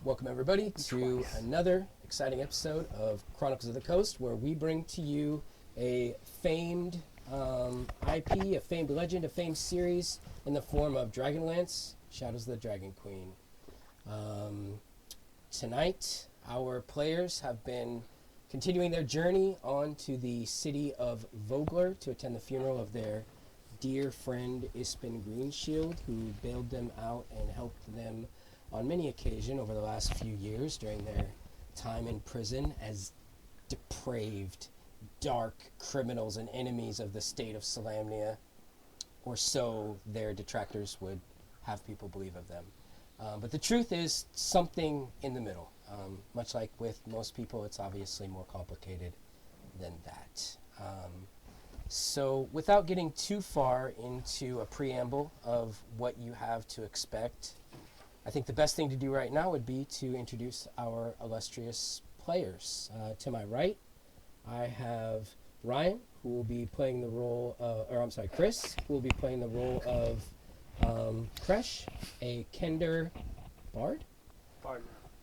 Welcome everybody to another exciting episode of Chronicles of the Coast, where we bring to you a famed IP, a famed legend, a famed series in the form of Dragonlance, Shadows of the Dragon Queen. Tonight, our players have been continuing their journey on to the city of Vogler to attend the funeral of their dear friend Ispin Greenshield, who bailed them out and helped them on many occasions over the last few years during their time in prison as depraved, dark criminals and enemies of the state of Salamnia, or so their detractors would have people believe of them. But the truth is something in the middle. Much like with most people, it's obviously more complicated than that. So without getting too far into a preamble of what you have to expect, I think the best thing to do right now would be to introduce our illustrious players. To my right, I have Ryan, who will be playing the role of, Chris, who will be playing the role of Kresh, a Kender bard.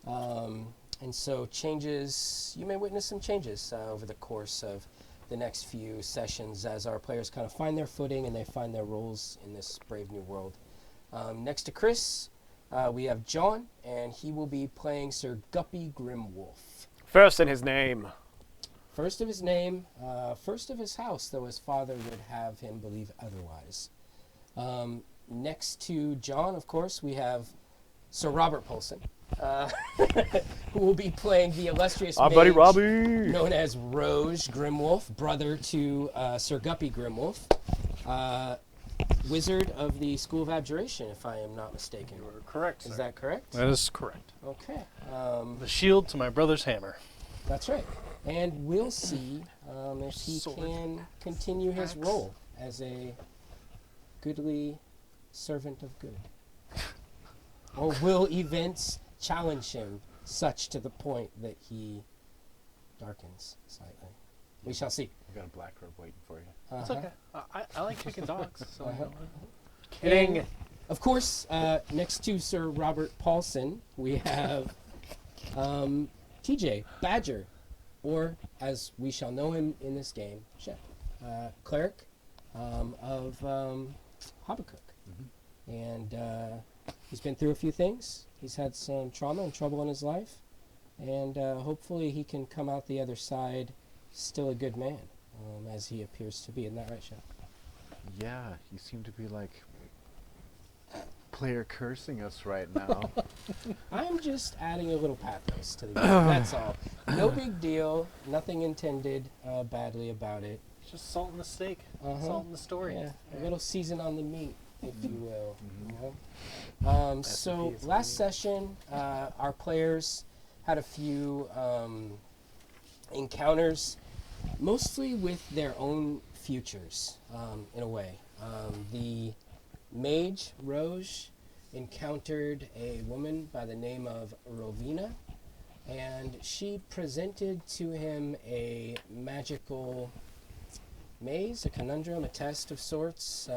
And so you may witness some changes over the course of the next few sessions as our players kind of find their footing and they find their roles in this brave new world. Next to Chris, we have John, and he will be playing Sir Guppy Grimwolf. First in his name. First of his name, first of his house, though his father would have him believe otherwise. Next to John, of course, we have Sir Robert Polson, who will be playing the illustrious mage buddy Robbie, known as Roge Grimwolf, brother to Sir Guppy Grimwolf, wizard of the School of Abjuration, if I am not mistaken. You are correct, sir. Is that correct? That is correct. Okay. The shield to my brother's hammer. That's right. And we'll see if he can continue his role as a goodly servant of good. Or will events challenge him such to the point that he darkens slightly? We shall see. I've got a black robe waiting for you. It's okay. I like kicking dogs. So Kidding. And of course, next to Sir Robert Paulson, we have TJ Badger, or as we shall know him in this game, Shep, cleric of Habakkuk. Mm-hmm. And he's been through a few things. He's had some trauma and trouble in his life, and hopefully he can come out the other side still a good man, as he appears to be. Isn't that right, Shep? Yeah, you seem to be like player cursing us right now. I'm just adding a little pathos to the game. That's all. No big deal. Nothing intended badly about it. It's just salt in the steak. Salt in the story. Yeah, a little season on the meat, if you will. You know? So last session, our players had a few encounters, mostly with their own futures, in a way. The mage, Roge, encountered a woman by the name of Rovina, and she presented to him a magical maze, a conundrum, a test of sorts,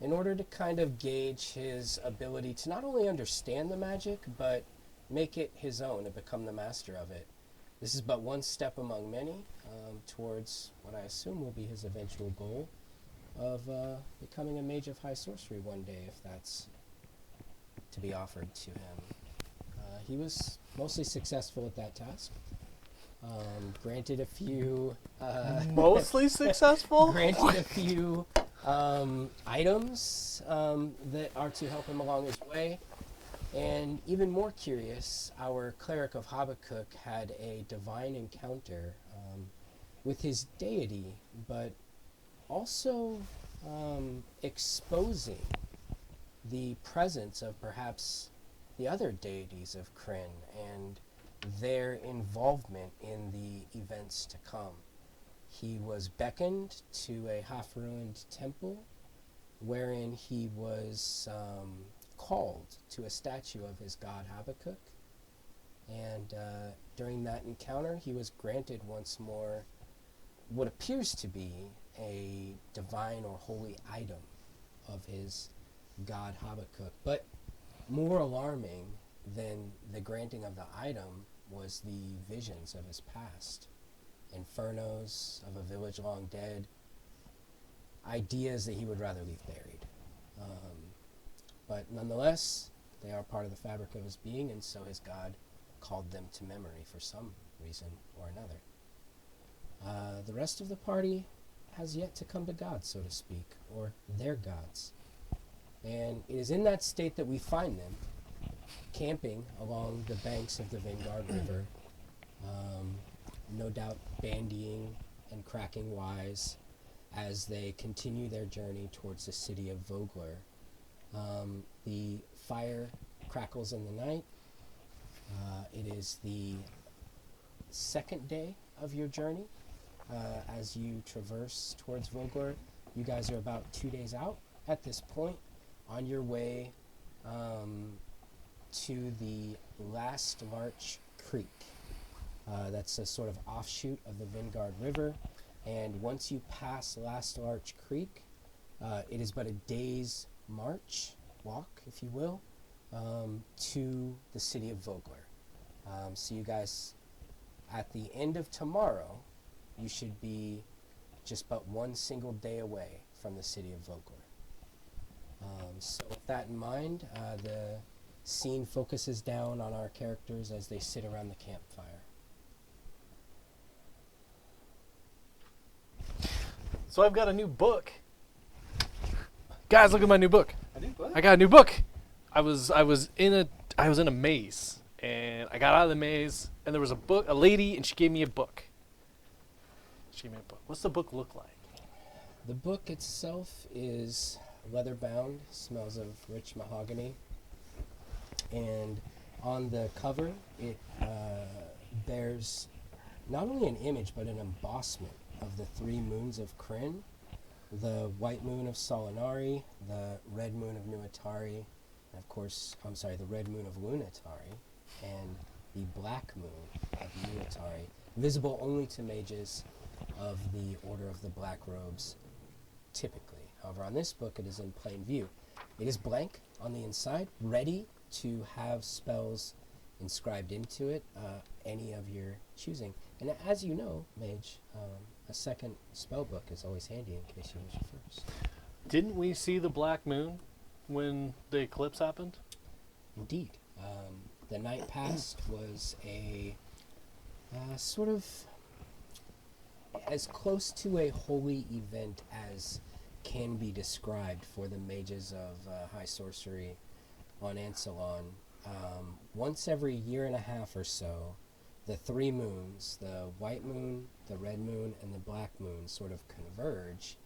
in order to kind of gauge his ability to not only understand the magic, but make it his own and become the master of it. This is but one step among many towards what I assume will be his eventual goal of becoming a mage of high sorcery one day, if that's to be offered to him. He was mostly successful at that task. Granted a few... Mostly successful? Granted a few items that are to help him along his way. And even more curious, our cleric of Habakkuk had a divine encounter with his deity, but also exposing the presence of perhaps the other deities of Kryn and their involvement in the events to come. He was beckoned to a half-ruined temple wherein he was called to a statue of his god Habakkuk, and during that encounter he was granted once more what appears to be a divine or holy item of his god Habakkuk. But more alarming then the granting of the item was the visions of his past, infernos of a village long dead, ideas that he would rather leave buried. But nonetheless, they are part of the fabric of his being, and so his god called them to memory for some reason or another. The rest of the party has yet to come to God, so to speak, or their gods. And it is in that state that we find them, camping along the banks of the Vanguard River, no doubt bandying and cracking wise as they continue their journey towards the city of Vogler. The fire crackles in the night. It is the second day of your journey. As you traverse towards Vogler, you guys are about 2 days out at this point, on your way to the Last Larch Creek. That's a sort of offshoot of the Vanguard River, and once you pass Last Larch Creek, it is but a day's walk, if you will, to the city of Vogler. So you guys, at the end of tomorrow, you should be just but one single day away from the city of Vogler. So with that in mind, the scene focuses down on our characters as they sit around the campfire. So I've got a new book. Guys, look at my new book. A new book? I got a new book. I was in a maze, and I got out of the maze, and there was a lady, and she gave me a book. What's the book look like? The book itself is leather bound, smells of rich mahogany, and on the cover it bears not only an image but an embossment of the 3 moons of Kryn, the white moon of Solinari, the red moon of Nuatari, and of course, the red moon of Lunatari, and the black moon of Nuatari, visible only to mages of the Order of the Black Robes, typically. However, on this book, it is in plain view. It is blank on the inside, ready to have spells inscribed into it, any of your choosing. And as you know, mage, a second spell book is always handy in case you wish it first. Didn't we see the black moon when the eclipse happened? Indeed. The night past was a sort of as close to a holy event as can be described for the mages of high sorcery on Ansalon. Once every year and a half or so, the 3 moons, the white moon, the red moon, and the black moon, sort of converge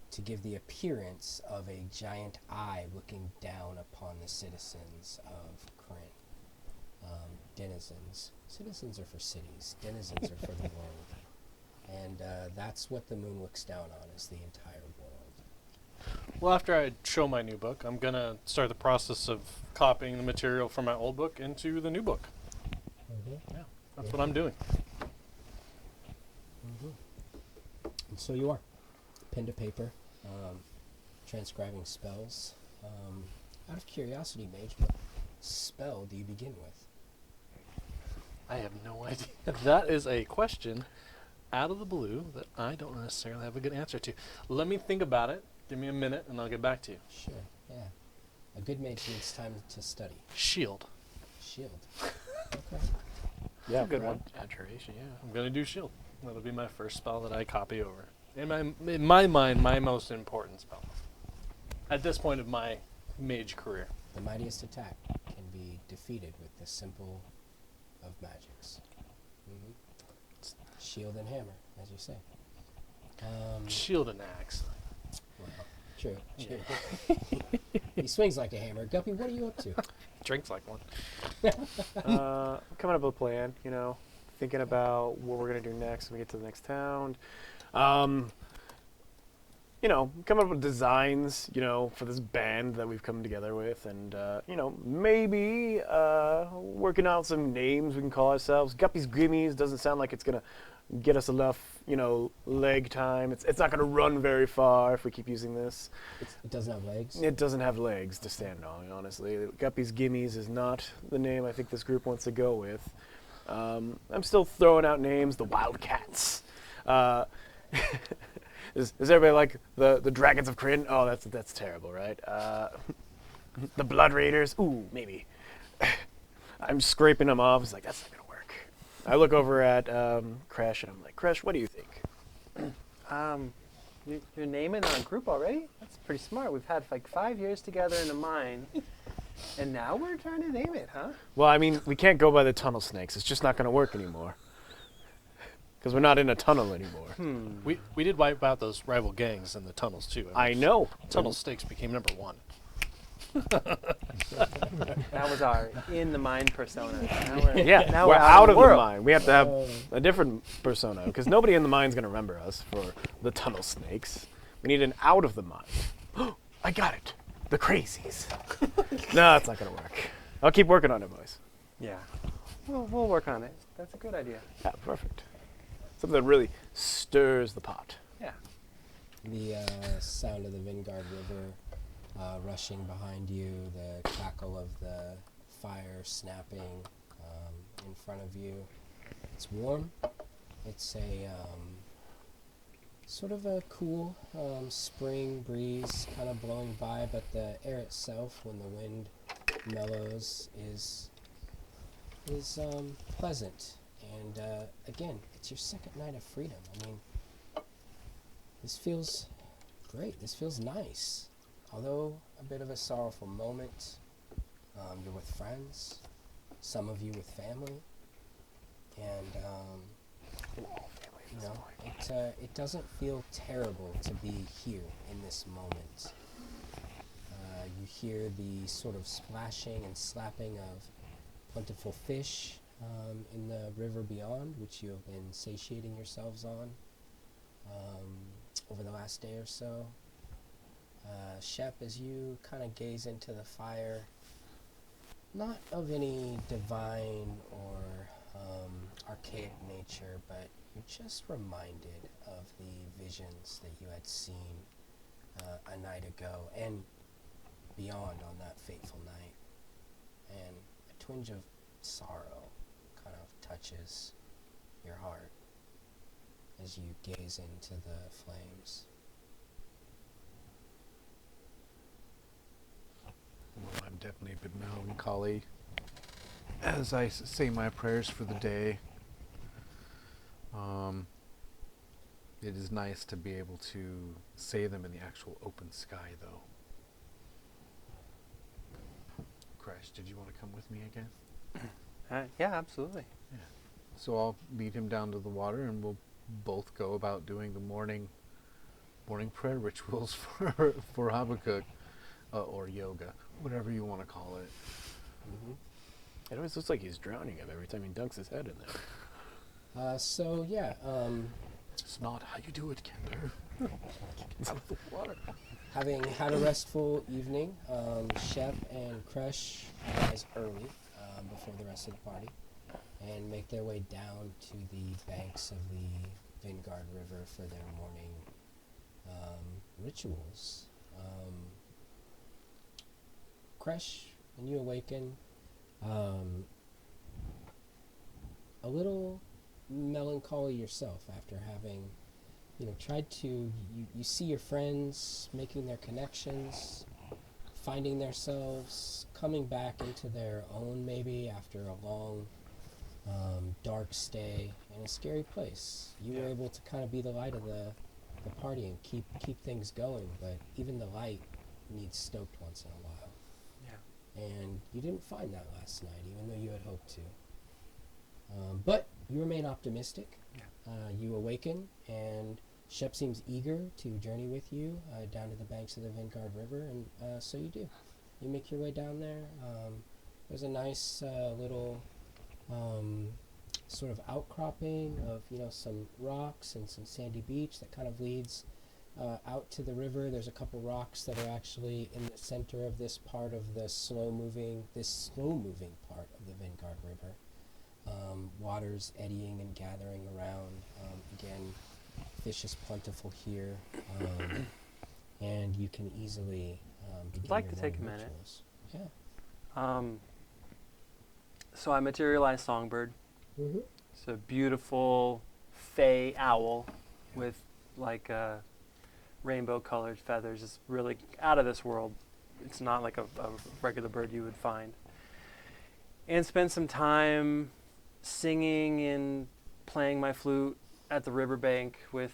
to give the appearance of a giant eye looking down upon the citizens of Kryn. Denizens. Citizens are for cities. Denizens are for the world. And that's what the moon looks down on, is the entire world. Well, after I show my new book, I'm going to start the process of copying the material from my old book into the new book. Mm-hmm. Yeah, that's what I'm doing. Mm-hmm. And so you are. Pen to paper, transcribing spells. Out of curiosity, mage, what spell do you begin with? I have no idea. That is a question out of the blue that I don't necessarily have a good answer to. Let me think about it. Give me a minute, and I'll get back to you. Sure, yeah. A good mage needs time to study. Shield. Shield. Okay. Yeah, a good one. Adjuration, yeah. I'm going to do shield. That'll be my first spell that I copy over. In my mind, my most important spell. At this point of my mage career. The mightiest attack can be defeated with the simple of magics. Mm-hmm. Shield and hammer, as you say. Shield and axe. Well, true. He swings like a hammer. Guppy, what are you up to? Drinks like one. Coming up with a plan, thinking about what we're going to do next when we get to the next town. Coming up with designs, for this band that we've come together with, and, maybe working out some names we can call ourselves. Guppy's Grimmies doesn't sound like it's going to get us enough, leg time. It's not going to run very far if we keep using this. It doesn't have legs. It doesn't have legs to stand on, honestly. Guppy's Gimmies is not the name I think this group wants to go with. I'm still throwing out names. The Wildcats. Is everybody like the Dragons of Kryn? Oh, that's terrible, right? The Blood Raiders. Ooh, maybe. I'm scraping them off. It's like, that's not going to work. I look over at Crash, and I'm like, Crash, what do you think? You're naming our group already? That's pretty smart. We've had like 5 years together in a mine, and now we're trying to name it, huh? Well, I mean, we can't go by the tunnel snakes. It's just not going to work anymore. Because we're not in a tunnel anymore. We did wipe out those rival gangs in the tunnels too. I know. Tunnel Stakes became number 1. That was our in the mine persona. Yeah, now we're out of the world. mine. We have to have a different persona because nobody in the mine's going to remember us for the tunnel snakes. We need an out of the mine. I got it. The crazies. No, it's not going to work. I'll keep working on it, boys. Yeah. We'll work on it. That's a good idea. Yeah, perfect. Something that really stirs the pot. Yeah. The sound of the Vingard River rushing behind you, the crackle of the fire snapping in front of you. It's warm. It's a sort of a cool spring breeze kind of blowing by, but the air itself, when the wind mellows, is pleasant. And again, it's your second night of freedom. I mean, this feels great. This feels nice. Although a bit of a sorrowful moment. You're with friends, some of you with family, and it doesn't feel terrible to be here in this moment. You hear the sort of splashing and slapping of plentiful fish in the river beyond, which you have been satiating yourselves on over the last day or so. Shep, as you kind of gaze into the fire, not of any divine or archaic nature, but you're just reminded of the visions that you had seen a night ago and beyond on that fateful night. And a twinge of sorrow kind of touches your heart as you gaze into the flames. Well, I'm definitely a bit melancholy as I say my prayers for the day. It is nice to be able to say them in the actual open sky, though. Crash, did you want to come with me again? Yeah, absolutely. So I'll lead him down to the water, and we'll both go about doing the morning prayer rituals for Habakkuk, or yoga, whatever you want to call it. Mm-hmm. It always looks like he's drowning him every time he dunks his head in there. It's not how you do it, Kemper. Out of the water. Having had a restful evening, Shep and Crush rise early before the rest of the party and make their way down to the banks of the Vingard River for their morning rituals. Crush, when you awaken, a little melancholy yourself after having, tried to, you see your friends making their connections, finding themselves, coming back into their own maybe after a long, dark stay in a scary place. You were able to kind of be the light of the party and keep things going, but even the light needs stoked once in a while. And you didn't find that last night, even though you had hoped to. But you remain optimistic. You awaken, and Shep seems eager to journey with you down to the banks of the Vingard River, and so you do. You make your way down there. There's a nice little sort of outcropping of, some rocks and some sandy beach that kind of leads out to the river. There's a couple rocks that are actually in the center of this part of the slow moving part of the Vingard River. Waters eddying and gathering around. Again, fish is plentiful here, and you can easily begin I'd like your to take a morning minute. rituals. Yeah. So I materialized Songbird. Mm-hmm. It's a beautiful fey owl with like rainbow-colored feathers. It's really out of this world. It's not like a regular bird you would find. And spend some time singing and playing my flute at the riverbank with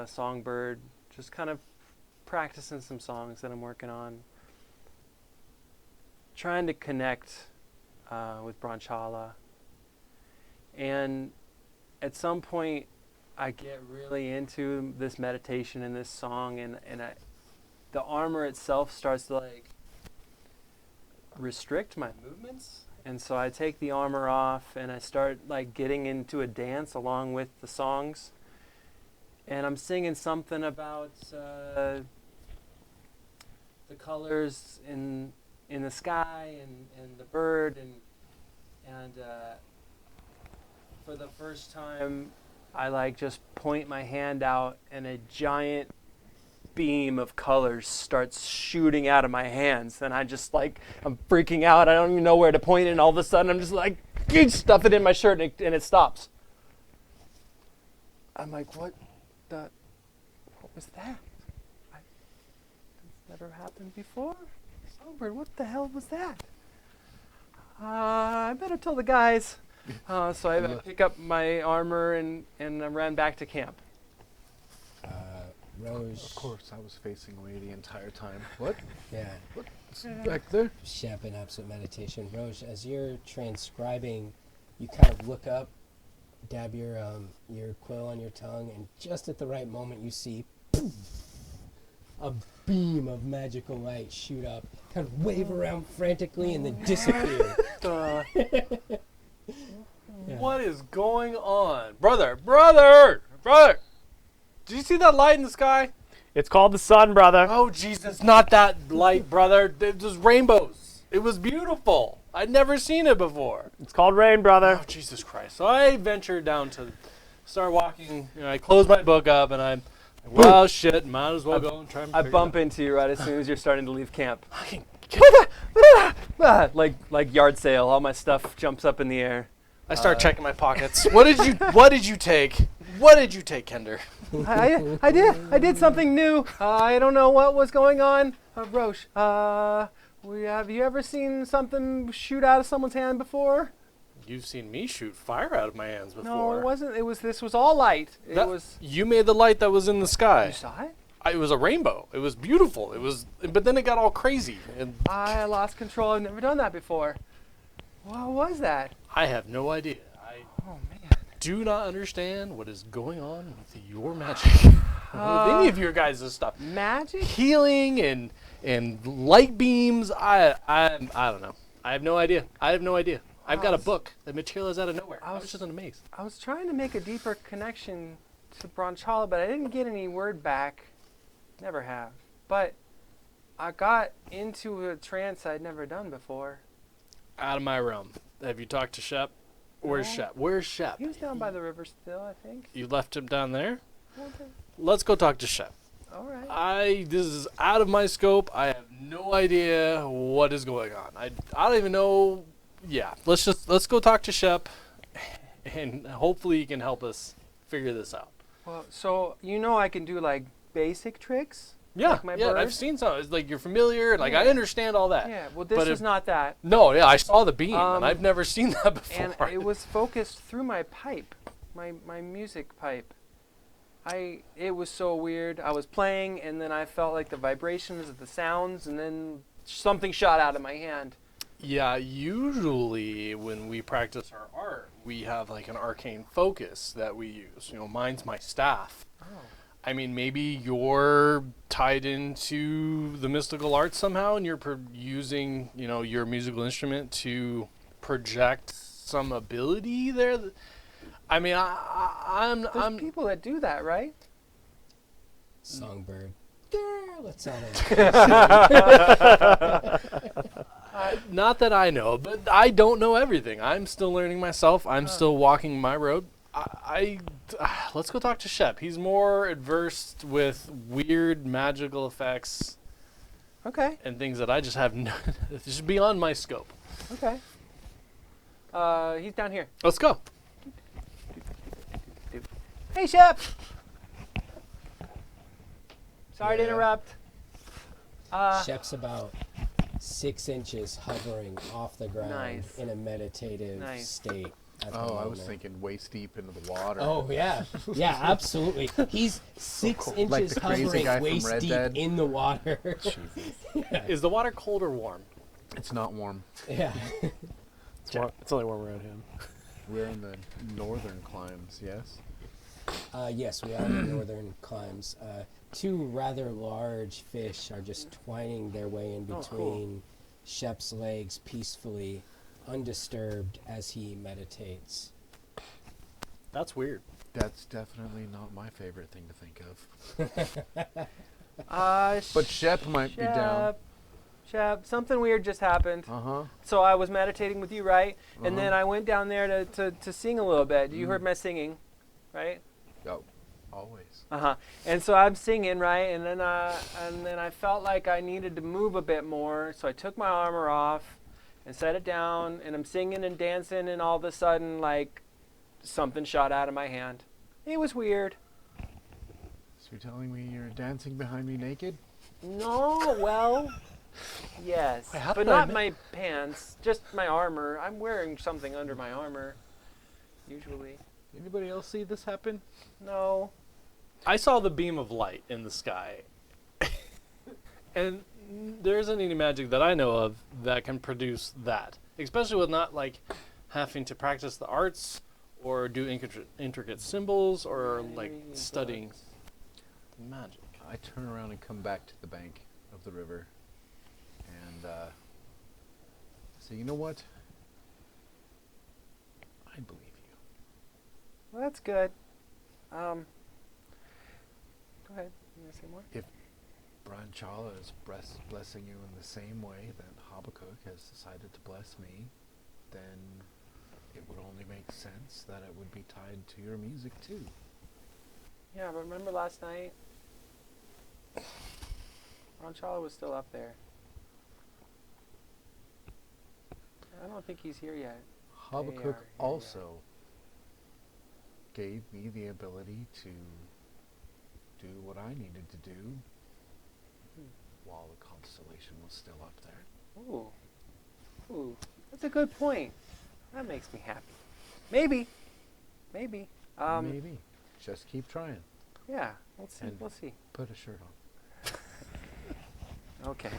Songbird, just kind of practicing some songs that I'm working on. Trying to connect with Branchala. And at some point, I get really into this meditation and this song, and the armor itself starts to like restrict my movements. And so I take the armor off and I start like getting into a dance along with the songs. And I'm singing something about the colors in the sky and the bird and for the first time I like just point my hand out and a giant beam of colors starts shooting out of my hands, and I just like I'm freaking out. I don't even know where to point it, and all of a sudden I'm just like stuff it in my shirt and it stops. I'm like, what was that? That's never happened before. Songbird, what the hell was that? I better tell the guys. So I pick up my armor and I ran back to camp. Rose. Of course, I was facing away the entire time. What? Yeah. What's back there? Shep in absolute meditation. Rose, as you're transcribing, you kind of look up, dab your quill on your tongue, and just at the right moment you see poof, a beam of magical light shoot up, kind of wave around frantically, and then disappear. Yeah. What is going on? Brother! Did you see that light in the sky? It's called the sun, brother. Oh, Jesus, not that light, brother. It was rainbows. It was beautiful. I'd never seen it before. It's called rain, brother. Oh, Jesus Christ. So I ventured down to start walking. I closed my book up, and I'm like, well, shit, might as well go and try and I figure bump it into you right as soon as you're starting to leave camp. out. like yard sale, all my stuff jumps up in the air. I start checking my pockets. What did you take? What did you take, Kender? I did something new. I don't know what was going on. Roche, have you ever seen something shoot out of someone's hand before? You've seen me shoot fire out of my hands before. No, it wasn't. This was all light. You made the light that was in the sky. You saw it? It was a rainbow. It was beautiful. But then it got all crazy. And I lost control. I've never done that before. What was that? I have no idea. Oh man. Do not understand what is going on with your magic. With any of your guys' stuff. Magic? Healing and light beams. I don't know. I have no idea. I've got a book that materialized out of nowhere. I was just amazed. I was trying to make a deeper connection to Branchala, but I didn't get any word back. Never have. But I got into a trance I'd never done before. Out of my realm. Have you talked to Shep? Where's No. Shep? Where's Shep? He was down by the river still, I think. You left him down there? Okay. Let's go talk to Shep. All right. This is out of my scope. I have no idea what is going on. I don't even know. Yeah, let's go talk to Shep, and hopefully he can help us figure this out. Well, so I can do like basic tricks. Yeah, Like my yeah, bird? I've seen some. It's like you're familiar. Like I Yeah. understand all that. Yeah. Well, But this is not that, No, yeah, I saw the beam, and Um, I've never seen that before. and it was focused through my pipe, my music pipe. It was so weird. I was playing, and then I felt like the vibrations of the sounds, and then something shot out of my hand. Yeah, usually when we practice our art, we have like an arcane focus that we use. Mine's my staff. Oh. I mean, maybe you're tied into the mystical arts somehow, and you're using, your musical instrument to project some ability there. I mean, There's people that do that, right? Songbird. Let's sound Not that I know, but I don't know everything. I'm still learning myself. I'm still walking my road. Let's go talk to Shep. He's more adverse with weird magical effects Okay. and things that I just have no. It's just beyond my scope. Okay. He's down here. Let's go. Hey, Shep. Sorry to Yeah. interrupt. Shep's about 6 inches hovering off the ground Nice. in a meditative Nice. state. At the Oh, I was moment. thinking waist deep into the water. Oh yeah, yeah, absolutely. He's 6 cool. inches Like the crazy hovering guy from waist Red deep Dead. in the water. Is the water cold or warm? It's not warm. Yeah. It's only warm around him. We're in the northern climes, yes? Yes, we are in the northern climes. Two rather large fish are just twining their way in Oh, between cool. Shep's legs peacefully, undisturbed as he meditates. That's weird. That's definitely not my favorite thing to think of. But Shep might be down. Shep, something weird just happened. Uh-huh. So I was meditating with you, right? And then Uh-huh. I went down there to sing a little bit. You heard my singing, right? Oh, always. And so I'm singing, right? And then I felt like I needed to move a bit more, so I took my armor off and set it down, and I'm singing and dancing, and all of a sudden, like, something shot out of my hand. It was weird. So you're telling me you're dancing behind me naked? No, well, yes, Wait, how but did I not mi- my pants, just my armor. I'm wearing something under my armor, usually. Anybody else see this happen? No. I saw the beam of light in the sky. And there isn't any magic that I know of that can produce that. Especially with not like having to practice the arts or do intricate symbols or like Reading studying books. magic. I turn around and come back to the bank of the river and say, you know what? I believe you. Well, that's good. Go ahead. You want to say more? Brian Chala is blessing you in the same way that Habakkuk has decided to bless me, then it would only make sense that it would be tied to your music too. Yeah, but remember last night? Ronchala was still up there. I don't think he's here yet. Habakkuk here, yeah. also gave me the ability to do what I needed to do while the constellation was still up there. Ooh, that's a good point. That makes me happy. Maybe. Maybe. Just keep trying. Yeah, we'll see. And- We'll see. Put a shirt on. Okay.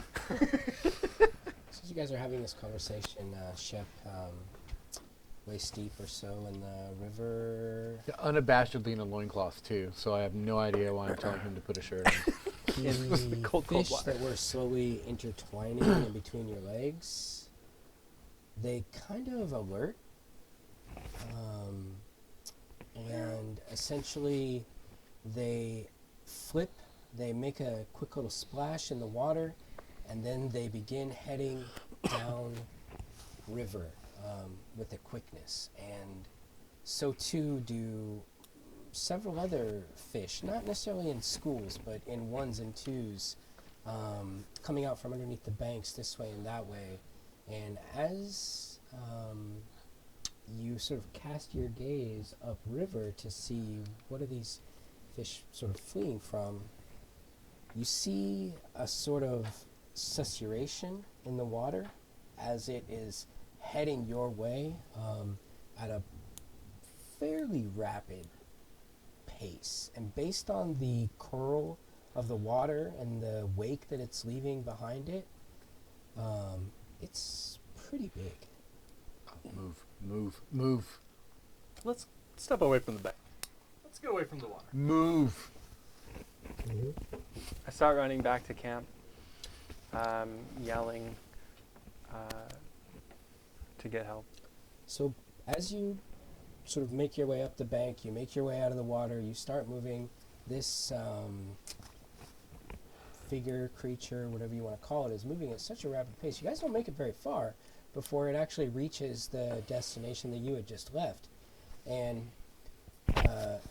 Since you guys are having this conversation, Shep, waist deep or so in the river. Unabashedly in a loincloth too, so I have no idea why I'm telling him to put a shirt on. The cold fish water. that were slowly intertwining in between your legs, they kind of alert. And essentially they flip, they make a quick little splash in the water, and then they begin heading down river with a quickness. And so too do several other fish, not necessarily in schools, but in ones and twos, coming out from underneath the banks this way and that way. And as you sort of cast your gaze upriver to see what are these fish sort of fleeing from, you see a sort of susurration in the water as it is heading your way at a fairly rapid pace. And based on the curl of the water and the wake that it's leaving behind it, it's pretty big. Move. Let's step away from the bank. Let's get away from the water. Move. I start running back to camp, yelling to get help. So as you sort of make your way up the bank, you make your way out of the water, you start moving, this figure, creature, whatever you want to call it, is moving at such a rapid pace. You guys don't make it very far before it actually reaches the destination that you had just left. And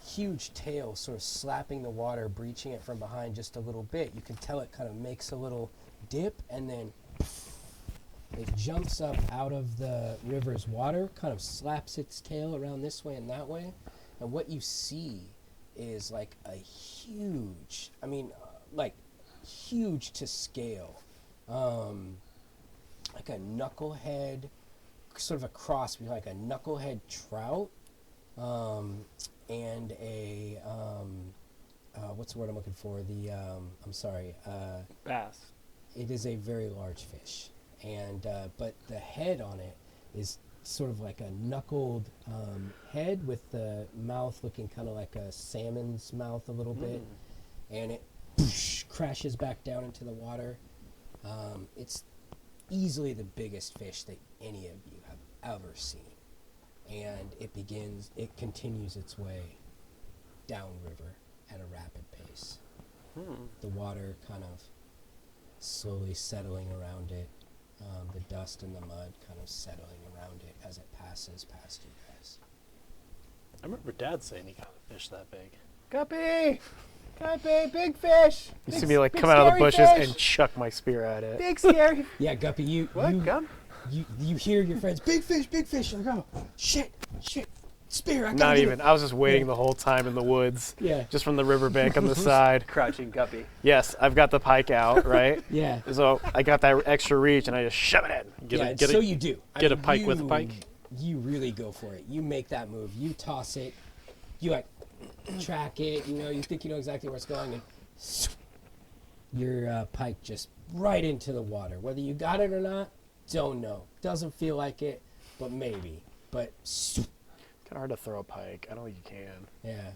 huge tail sort of slapping the water, breaching it from behind just a little bit. You can tell it kind of makes a little dip, and then it jumps up out of the river's water, kind of slaps its tail around this way and that way. And what you see is like a huge, like huge to scale, like a knucklehead, sort of a cross between like a knucklehead trout and a, what's the word I'm looking for? Bass. It is a very large fish. And but the head on it is sort of like a knuckled head with the mouth looking kind of like a salmon's mouth a little bit, and it crashes back down into the water. It's easily the biggest fish that any of you have ever seen, and it continues its way downriver at a rapid pace. The water kind of slowly settling around it. The dust and the mud kind of settling around it as it passes past you guys. I remember Dad saying he got a fish that big. Guppy! Guppy, big fish! You see me like come out of the bushes and chuck my spear at it. Big scary. Yeah, Guppy, you hear your friends, big fish. You're like, oh, shit, spear, I gotta Not get even. it. I was just waiting the whole time in the woods. Yeah. Just from the riverbank on the side. Crouching Guppy. Yes, I've got the pike out, right? Yeah. So I got that extra reach and I just shove it in. You do. Get a pike with a pike? You really go for it. You make that move. You toss it. You like track it. You think you know exactly where it's going, and your pike just right into the water. Whether you got it or not, don't know. Doesn't feel like it, but maybe. But Kind of hard to throw a pike. I don't think you can. yeah.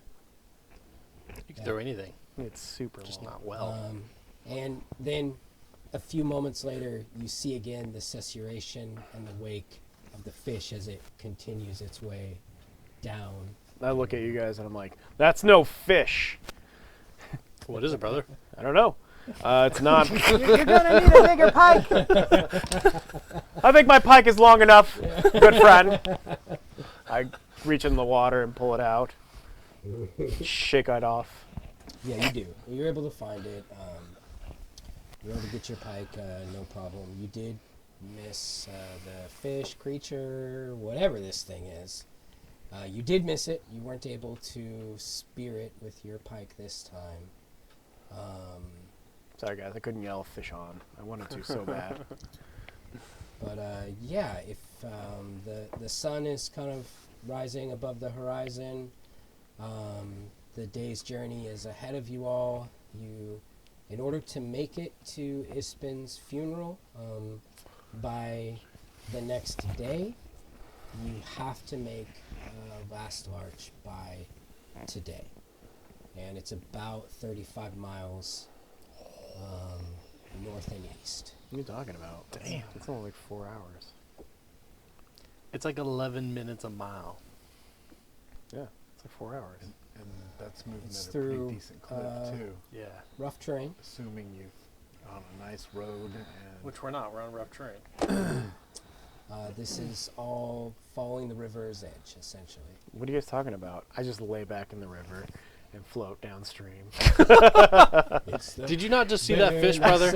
You can throw anything, It's super just long. not well. And then a few moments later, you see again the susurration and the wake of the fish as it continues its way down. I look at you guys and I'm like, that's no fish. What is it, brother? I don't know. It's not. You're gonna need a bigger pike. I think my pike is long enough. Good friend. I reach in the water and pull it out. Shake it off. Yeah, you do. You're able to find it. You're able to get your pike, no problem. You did miss the fish, creature, whatever this thing is. You did miss it. You weren't able to spear it with your pike this time. Sorry, guys. I couldn't yell fish on. I wanted to so bad. But yeah, if the sun is kind of rising above the horizon, the day's journey is ahead of you all. In order to make it to Ispin's funeral by the next day, you have to make last larch by today, and it's about 35 miles north and east. What are you talking about? Damn. It's only like 4 hours. It's like 11 minutes a mile. Yeah, it's like 4 hours. And that's moving It's at a through, pretty decent clip too. Yeah. Rough terrain. Assuming you on a nice road and Which we're not. We're on rough terrain. This is all following the river's edge, essentially. What are you guys talking about? I just lay back in the river and float downstream. Did you not just see that fish, brother?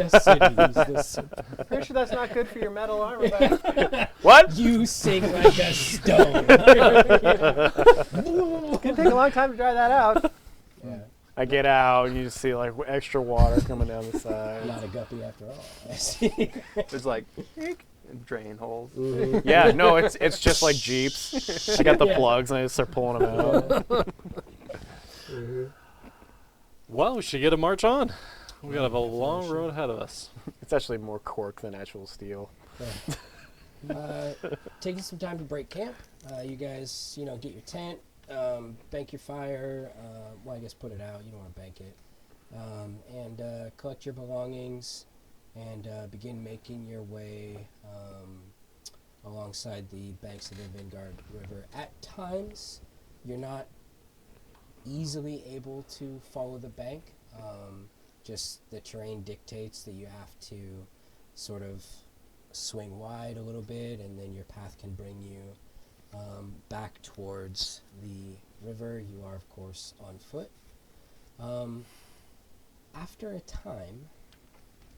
Pretty sure that's not good for your metal armor. But What? You sing like a stone. it's gonna take a long time to dry that out. Yeah, I get out and you just see like extra water coming down the side. not a guppy after all. I see. There's like drain holes. Yeah, no, it's just like Jeeps. I got the Yeah. plugs and I just start pulling them out. Well, we should get a march on. We got a long road ahead of us. It's actually more cork than actual steel. Taking some time to break camp. You guys, get your tent, bank your fire. Well, I guess put it out. You don't want to bank it. And collect your belongings and begin making your way alongside the banks of the Vanguard River. At times, you're not easily able to follow the bank Just the terrain dictates that you have to sort of swing wide a little bit, and then your path can bring you back towards the river. You are, of course, on foot. After a time,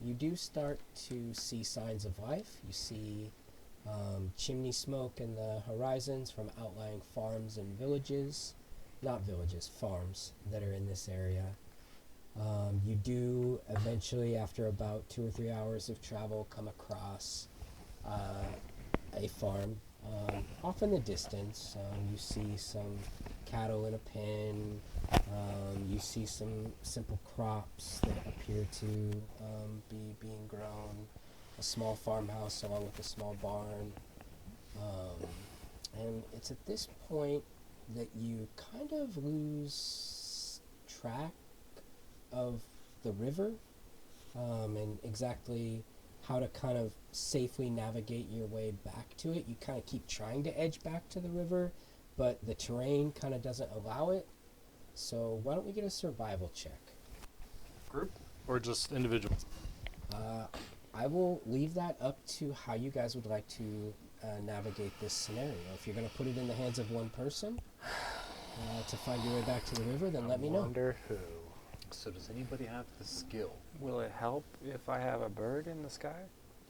you do start to see signs of life. You see chimney smoke in the horizons from outlying farms and villages. Not villages, farms that are in this area. You do eventually, after about 2 or 3 hours of travel, come across a farm. Off in the distance, you see some cattle in a pen. You see some simple crops that appear to be being grown. A small farmhouse along with a small barn. And it's at this point that you kind of lose track of the river and exactly how to kind of safely navigate your way back to it. You kind of keep trying to edge back to the river, but the terrain kind of doesn't allow it. So why don't we get a survival check? Group or just individuals? I will leave that up to how you guys would like to navigate this scenario. If you're going to put it in the hands of one person to find your way back to the river, then let me know. Wonder who. So does anybody have the skill? Will it help if I have a bird in the sky?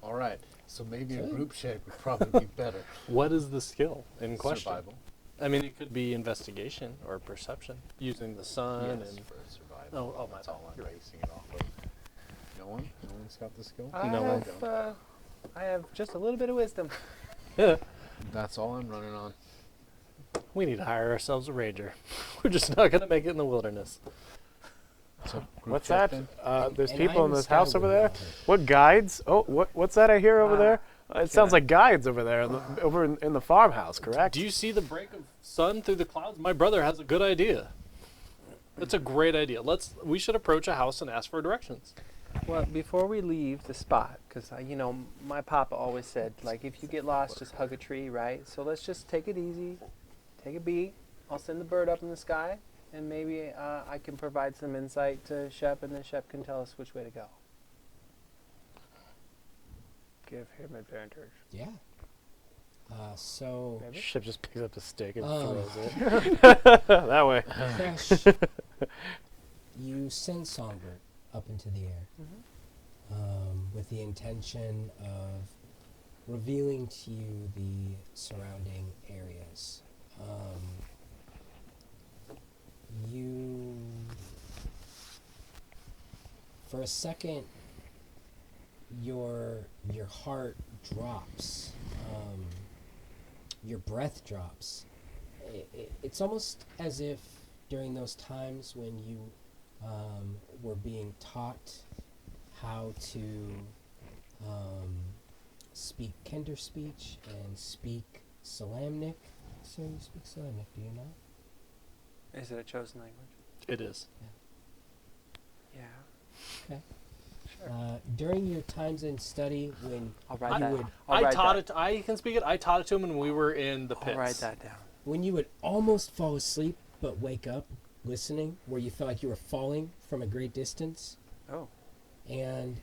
All right. So maybe a Good. group check would probably be better. What is the skill in question? Survival. I mean, it could be investigation or perception using the sun Yes, and for survival. Oh, my That's bad. all I'm You're right. basing it off of. No one? No one's got the skill? I have just a little bit of wisdom. yeah. That's all I'm running on. We need to hire ourselves a ranger. We're just not going to make it in the wilderness. So group What's check that? then? There's And people I'm in a this house over scouter, there. Robert. What guides? Oh, what's that I hear over there? It sounds I- like guides over there, over in the farmhouse, correct? Do you see the break of sun through the clouds? My brother has a good idea. That's a great idea. We should approach a house and ask for directions. Well, before we leave the spot, because my papa always said, like, if you get lost, just hug a tree, right? So let's just take it easy, take a beat. I'll send the bird up in the sky, and maybe I can provide some insight to Shep, and then Shep can tell us which way to go. Give him advantage. Yeah. So, Maybe? Ship just picks up the stick and Oh. throws it that way. Crash, you send Songbird up into the air with the intention of revealing to you the surrounding areas. You, for a second, your heart drops, your breath drops. It's almost as if during those times when you were being taught how to speak Kender speech and speak Salamnic. So you speak Salamnic, do you not? Is it a chosen language? It is. Yeah. Okay. Sure. During your times in study, when I'll write that. would- I'll write that. I can speak it. I taught it to him when we were in the pits. I'll write that down. when you would almost fall asleep but wake up listening, where you felt like you were falling from a great distance, Oh. and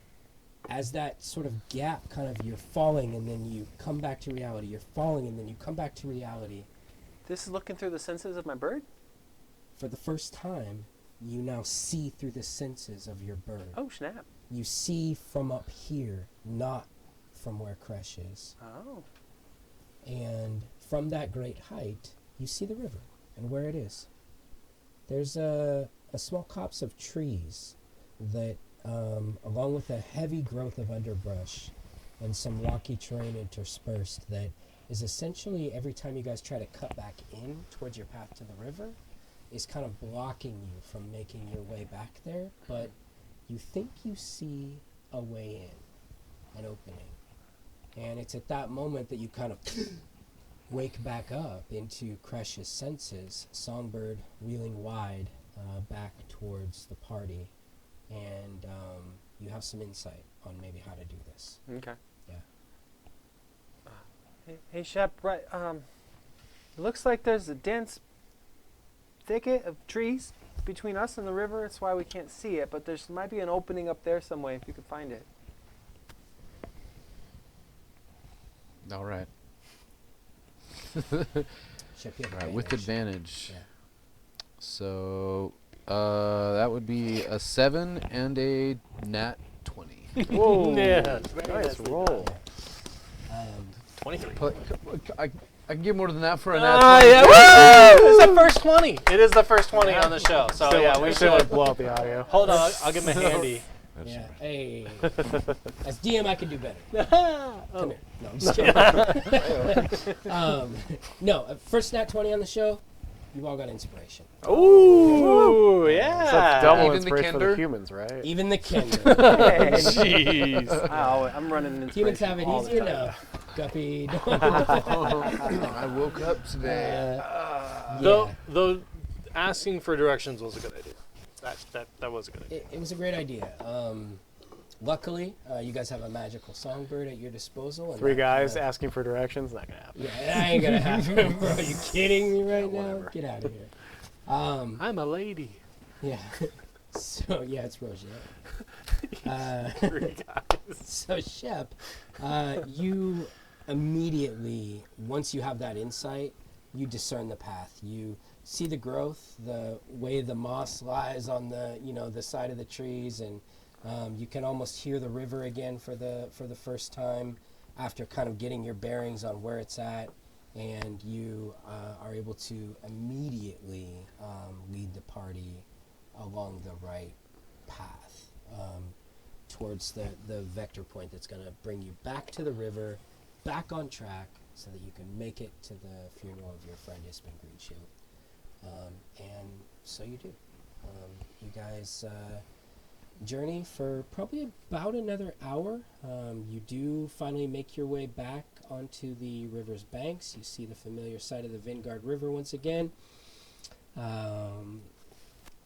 as that sort of gap kind of, you're falling and then you come back to reality, you're falling and then you come back to reality. This is looking through the senses of my bird? For the first time, you now see through the senses of your bird. Oh, snap. You see from up here, not from where Kresh is. Oh. And from that great height, you see the river and where it is. There's a small copse of trees that, along with a heavy growth of underbrush and some rocky terrain interspersed, that is essentially, every time you guys try to cut back in towards your path to the river, is kind of blocking you from making your way back there. But you think you see a way in, an opening. And it's at that moment that you kind of wake back up into Kresh's senses, Songbird wheeling wide back towards the party, and you have some insight on maybe how to do this. Okay. Yeah. Hey, Shep, right, it looks like there's a dense thicket of trees between us and the river. It's why we can't see it, but there's might be an opening up there some way if you could find it. All right. Shep, you have All right, with advantage. Yeah. So that would be a 7 and a nat 20. Whoa! Yeah, Nice roll. Um, 23. I can get more than that for a nat 20. Ah, yeah, woo! It's the first 20. It is the first 20 on the show. So yeah, we should should. blow out the audio. Hold on, I'll get my handy. yeah. Hey. As DM, I can do better. Oh. Come here. No, I'm just kidding. No, first nat 20 on the show. You've all got inspiration. Ooh, It's yeah. a double Even the inspiration for the Kender? humans, right? Even the Kender. Jeez. I'm running an Humans inspiration have it all the easier time. now. Guppy. I woke up today. Though asking for directions was a good idea. That was a good idea. It was a great idea. Luckily, you guys have a magical songbird at your disposal. And 3 that guys kinda- asking for directions, not gonna happen. Yeah, that ain't gonna happen, bro. Are you kidding me right now? whatever. Get out of here. I'm a lady. Yeah. So yeah, it's Roger. So Shep, you immediately, once you have that insight, you discern the path. You see the growth, the way the moss lies on the the side of the trees, and you can almost hear the river again for the first time after kind of getting your bearings on where it's at, and you are able to immediately lead the party along the right path towards the vector point that's going to bring you back to the river, back on track, so that you can make it to the funeral of your friend Ispin Greenshield. And so you do. You guys journey for probably about another hour. You do finally make your way back onto the river's banks. You see the familiar sight of the Vingard River once again.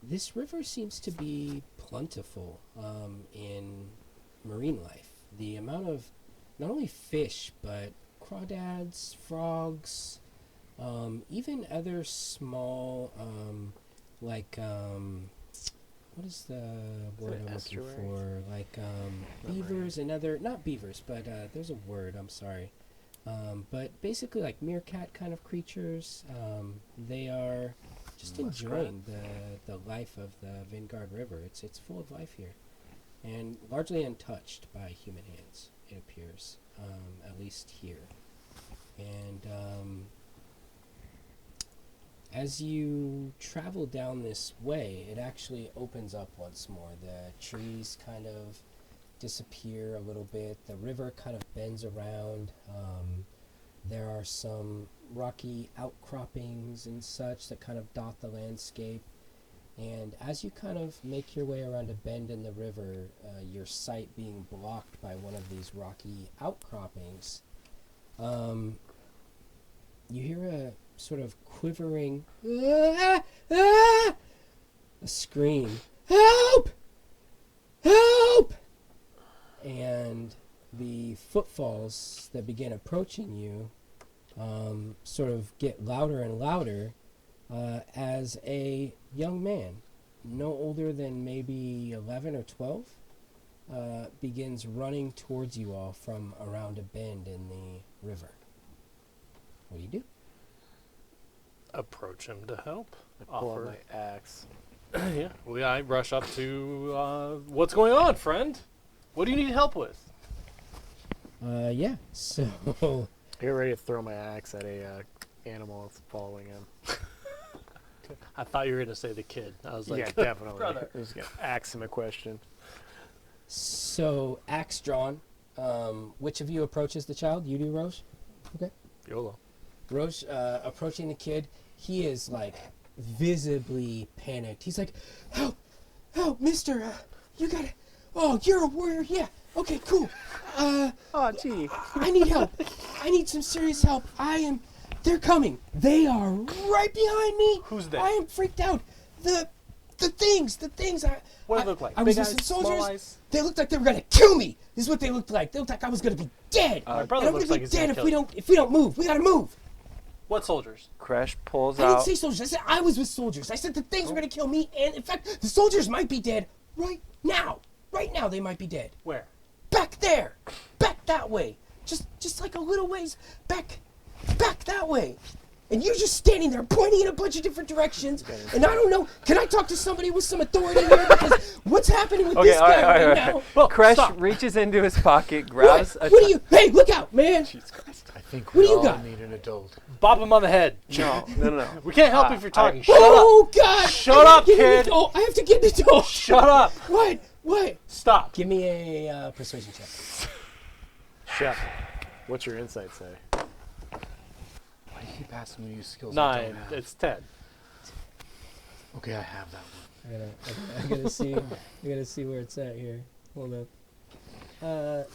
This river seems to be plentiful in marine life. The amount of not only fish, but crawdads, frogs, even other small, what is the word I'm looking estuaries? for? Like beavers and other, not beavers, but there's a word, I'm sorry. But basically like meerkat kind of creatures. They are just enjoying the life of the Vingard River. It's full of life here, and largely untouched by human hands, it appears, at least here. And as you travel down this way, it actually opens up once more. The trees kind of disappear a little bit. The river kind of bends around. There are some rocky outcroppings and such that kind of dot the landscape. And as you kind of make your way around a bend in the river, your sight being blocked by one of these rocky outcroppings, you hear a sort of quivering, a scream, "Help! Help!" And the footfalls that begin approaching you sort of get louder and louder as a young man, no older than maybe 11 or 12, begins running towards you all from around a bend in the river. What do you do? Approach him to help. I pull out Offer. my axe. Yeah. I rush up to, what's going on, friend? What do you need help with? Yeah, so I get ready to throw my axe at a animal that's following him. I thought you were going to say the kid. I was like, Yeah, definitely. brother. I'm just gonna axe him a question. axe drawn. Which of you approaches the child? You do, Roche? Okay. YOLO. Roche approaching the kid. He is like visibly panicked. He's like, "Help! Help, mister! You gotta... Oh, you're a warrior? Yeah. Okay, cool. Oh, gee. I need help. I need some serious help. They're coming. They are right behind me. Who's they? I am freaked out. The things. What do they look like? I Big was eyes, with some small soldiers. eyes? They looked like they were gonna kill me. This is what they looked like. They looked like I was gonna be dead. My And brother I'm looks gonna like be he's dead gonna if kill we you. don't move. We gotta move. What soldiers? Kresh pulls I didn't out. say soldiers. I said I was with soldiers. I said the things were going to kill me. And, in fact, the soldiers might be dead right now. Right now, they might be dead. Where? Back there. Back that way. Just like a little ways back that way. And you're just standing there pointing in a bunch of different directions. And I don't know. Can I talk to somebody with some authority here? Because what's happening with this guy right now? Well, Kresh stop. reaches into his pocket, grabs What do you? Hey, look out, man! I think What we do you all got? need an adult. Bop him on the head. No. We can't help Ah, if you're talking. Shut up. Oh God! Shut I have up, to get an kid. adult. I have to get an adult. Shut up. What? Stop. Give me a persuasion check. Chef, what's your insight say? Why do you keep asking me to use skills I 9. don't have? It's 10. Okay, I have that one. I gotta see where it's at here. Hold up.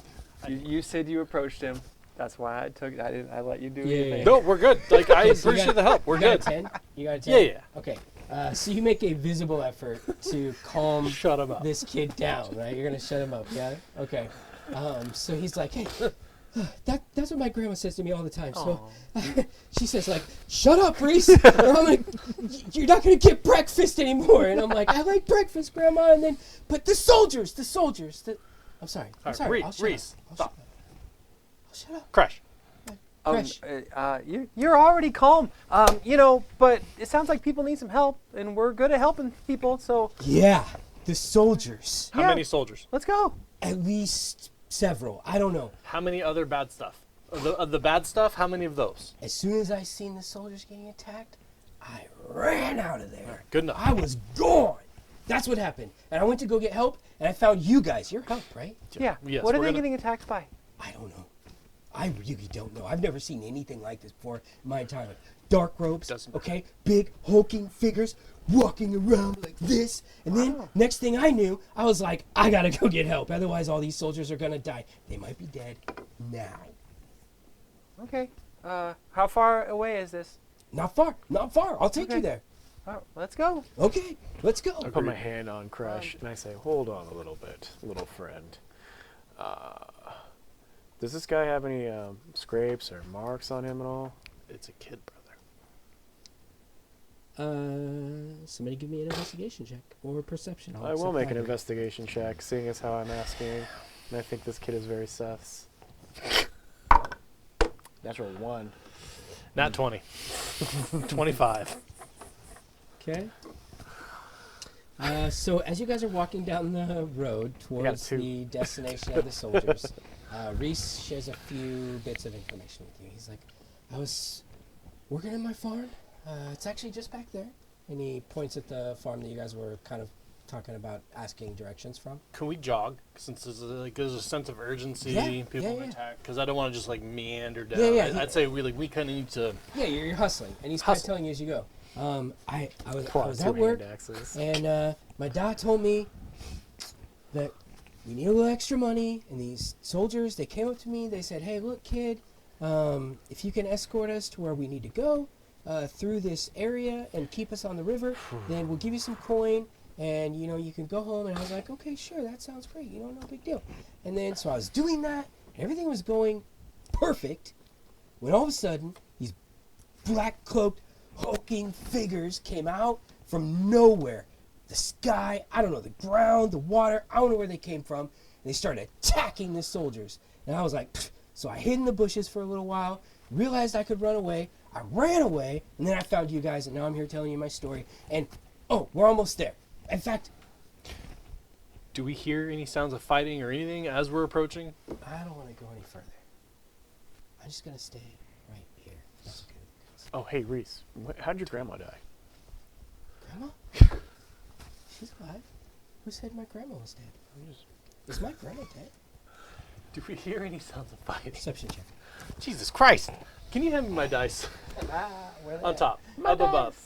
You said you approached him. That's why I let you do Yeah, anything. yeah. No, we're good. Like, I Okay, so you appreciate got- the help. We're You got a good. 10? You got a 10? Yeah. Okay. So you make a visible effort to calm Shut him up. this kid down, right? You're gonna shut him up, yeah? Okay. So he's like, hey, that's what my grandma says to me all the time. So she says like, shut up, Reese. Or you're not gonna get breakfast anymore. And I'm like, I like breakfast, Grandma. And then, but the soldiers. I'm sorry. All right, I'll shut Reese, up. stop. I'll shut up. Crash. Crash. You're already calm. But it sounds like people need some help, and we're good at helping people. So Yeah, the soldiers. How Yeah. many soldiers? let's go. At least several. I don't know. How many other bad stuff? Of the bad stuff, how many of those? As soon as I seen the soldiers getting attacked, I ran out of there. Good enough. I was gone. That's what happened. And I went to go get help, and I found you guys. Your help, right? Yeah. Yes, what are we're they gonna- getting attacked by? I don't know. I really don't know. I've never seen anything like this before in my entire life. Dark robes, Doesn't matter. okay? Big, hulking figures walking around like this. And then, next thing I knew, I was like, I gotta go get help. Otherwise, all these soldiers are gonna die. They might be dead now. Okay. How far away is this? Not far. I'll take you Okay. there. All right, let's go. Okay, let's go. I put my hand on Crash and I say, hold on a little bit, little friend. Does this guy have any scrapes or marks on him at all? It's a kid, brother. Somebody give me an investigation check or perception. I'll I will accept make an either. investigation check, seeing as how I'm asking. And I think this kid is very Seth's. Natural 1. Not 20. 25. Okay. So as you guys are walking down the road towards 2. the destination of the soldiers, Reese shares a few bits of information with you. He's like, I was working on my farm. It's actually just back there. And he points at the farm that you guys were kind of talking about asking directions from. Can we jog? Since there's a sense of urgency, Yeah, people yeah, will yeah. attack. Because I don't want to just like meander down. Yeah, yeah, I'd say we kind of need to. Yeah, you're hustling. And he's kind of Hustle. telling you as you go. I was Plus at 2 work. hand axes. And my dad told me that we need a little extra money. And these soldiers, they came up to me. They said, hey, look, kid, if you can escort us to where we need to go through this area and keep us on the river, then we'll give you some coin. And, you can go home. And I was like, okay, sure, that sounds great. No big deal. And then so I was doing that. And everything was going perfect. When all of a sudden, these black-cloaked, hulking figures came out from nowhere. The sky, I don't know, the ground, the water, I don't know where they came from. And they started attacking the soldiers. And I was like, pfft. So I hid in the bushes for a little while, realized I could run away. I ran away, and then I found you guys, and now I'm here telling you my story. And, we're almost there. In fact, Do we hear any sounds of fighting or anything as we're approaching? I don't want to go any further. I'm just going to stay right here. That's good. Oh, hey, Reese. How'd your grandma die? Grandma? She's alive. Who said my grandma was dead? Is my grandma dead? Do we hear any sounds of fighting? Perception check. Jesus Christ! Can you hand me my dice? On top. Up above.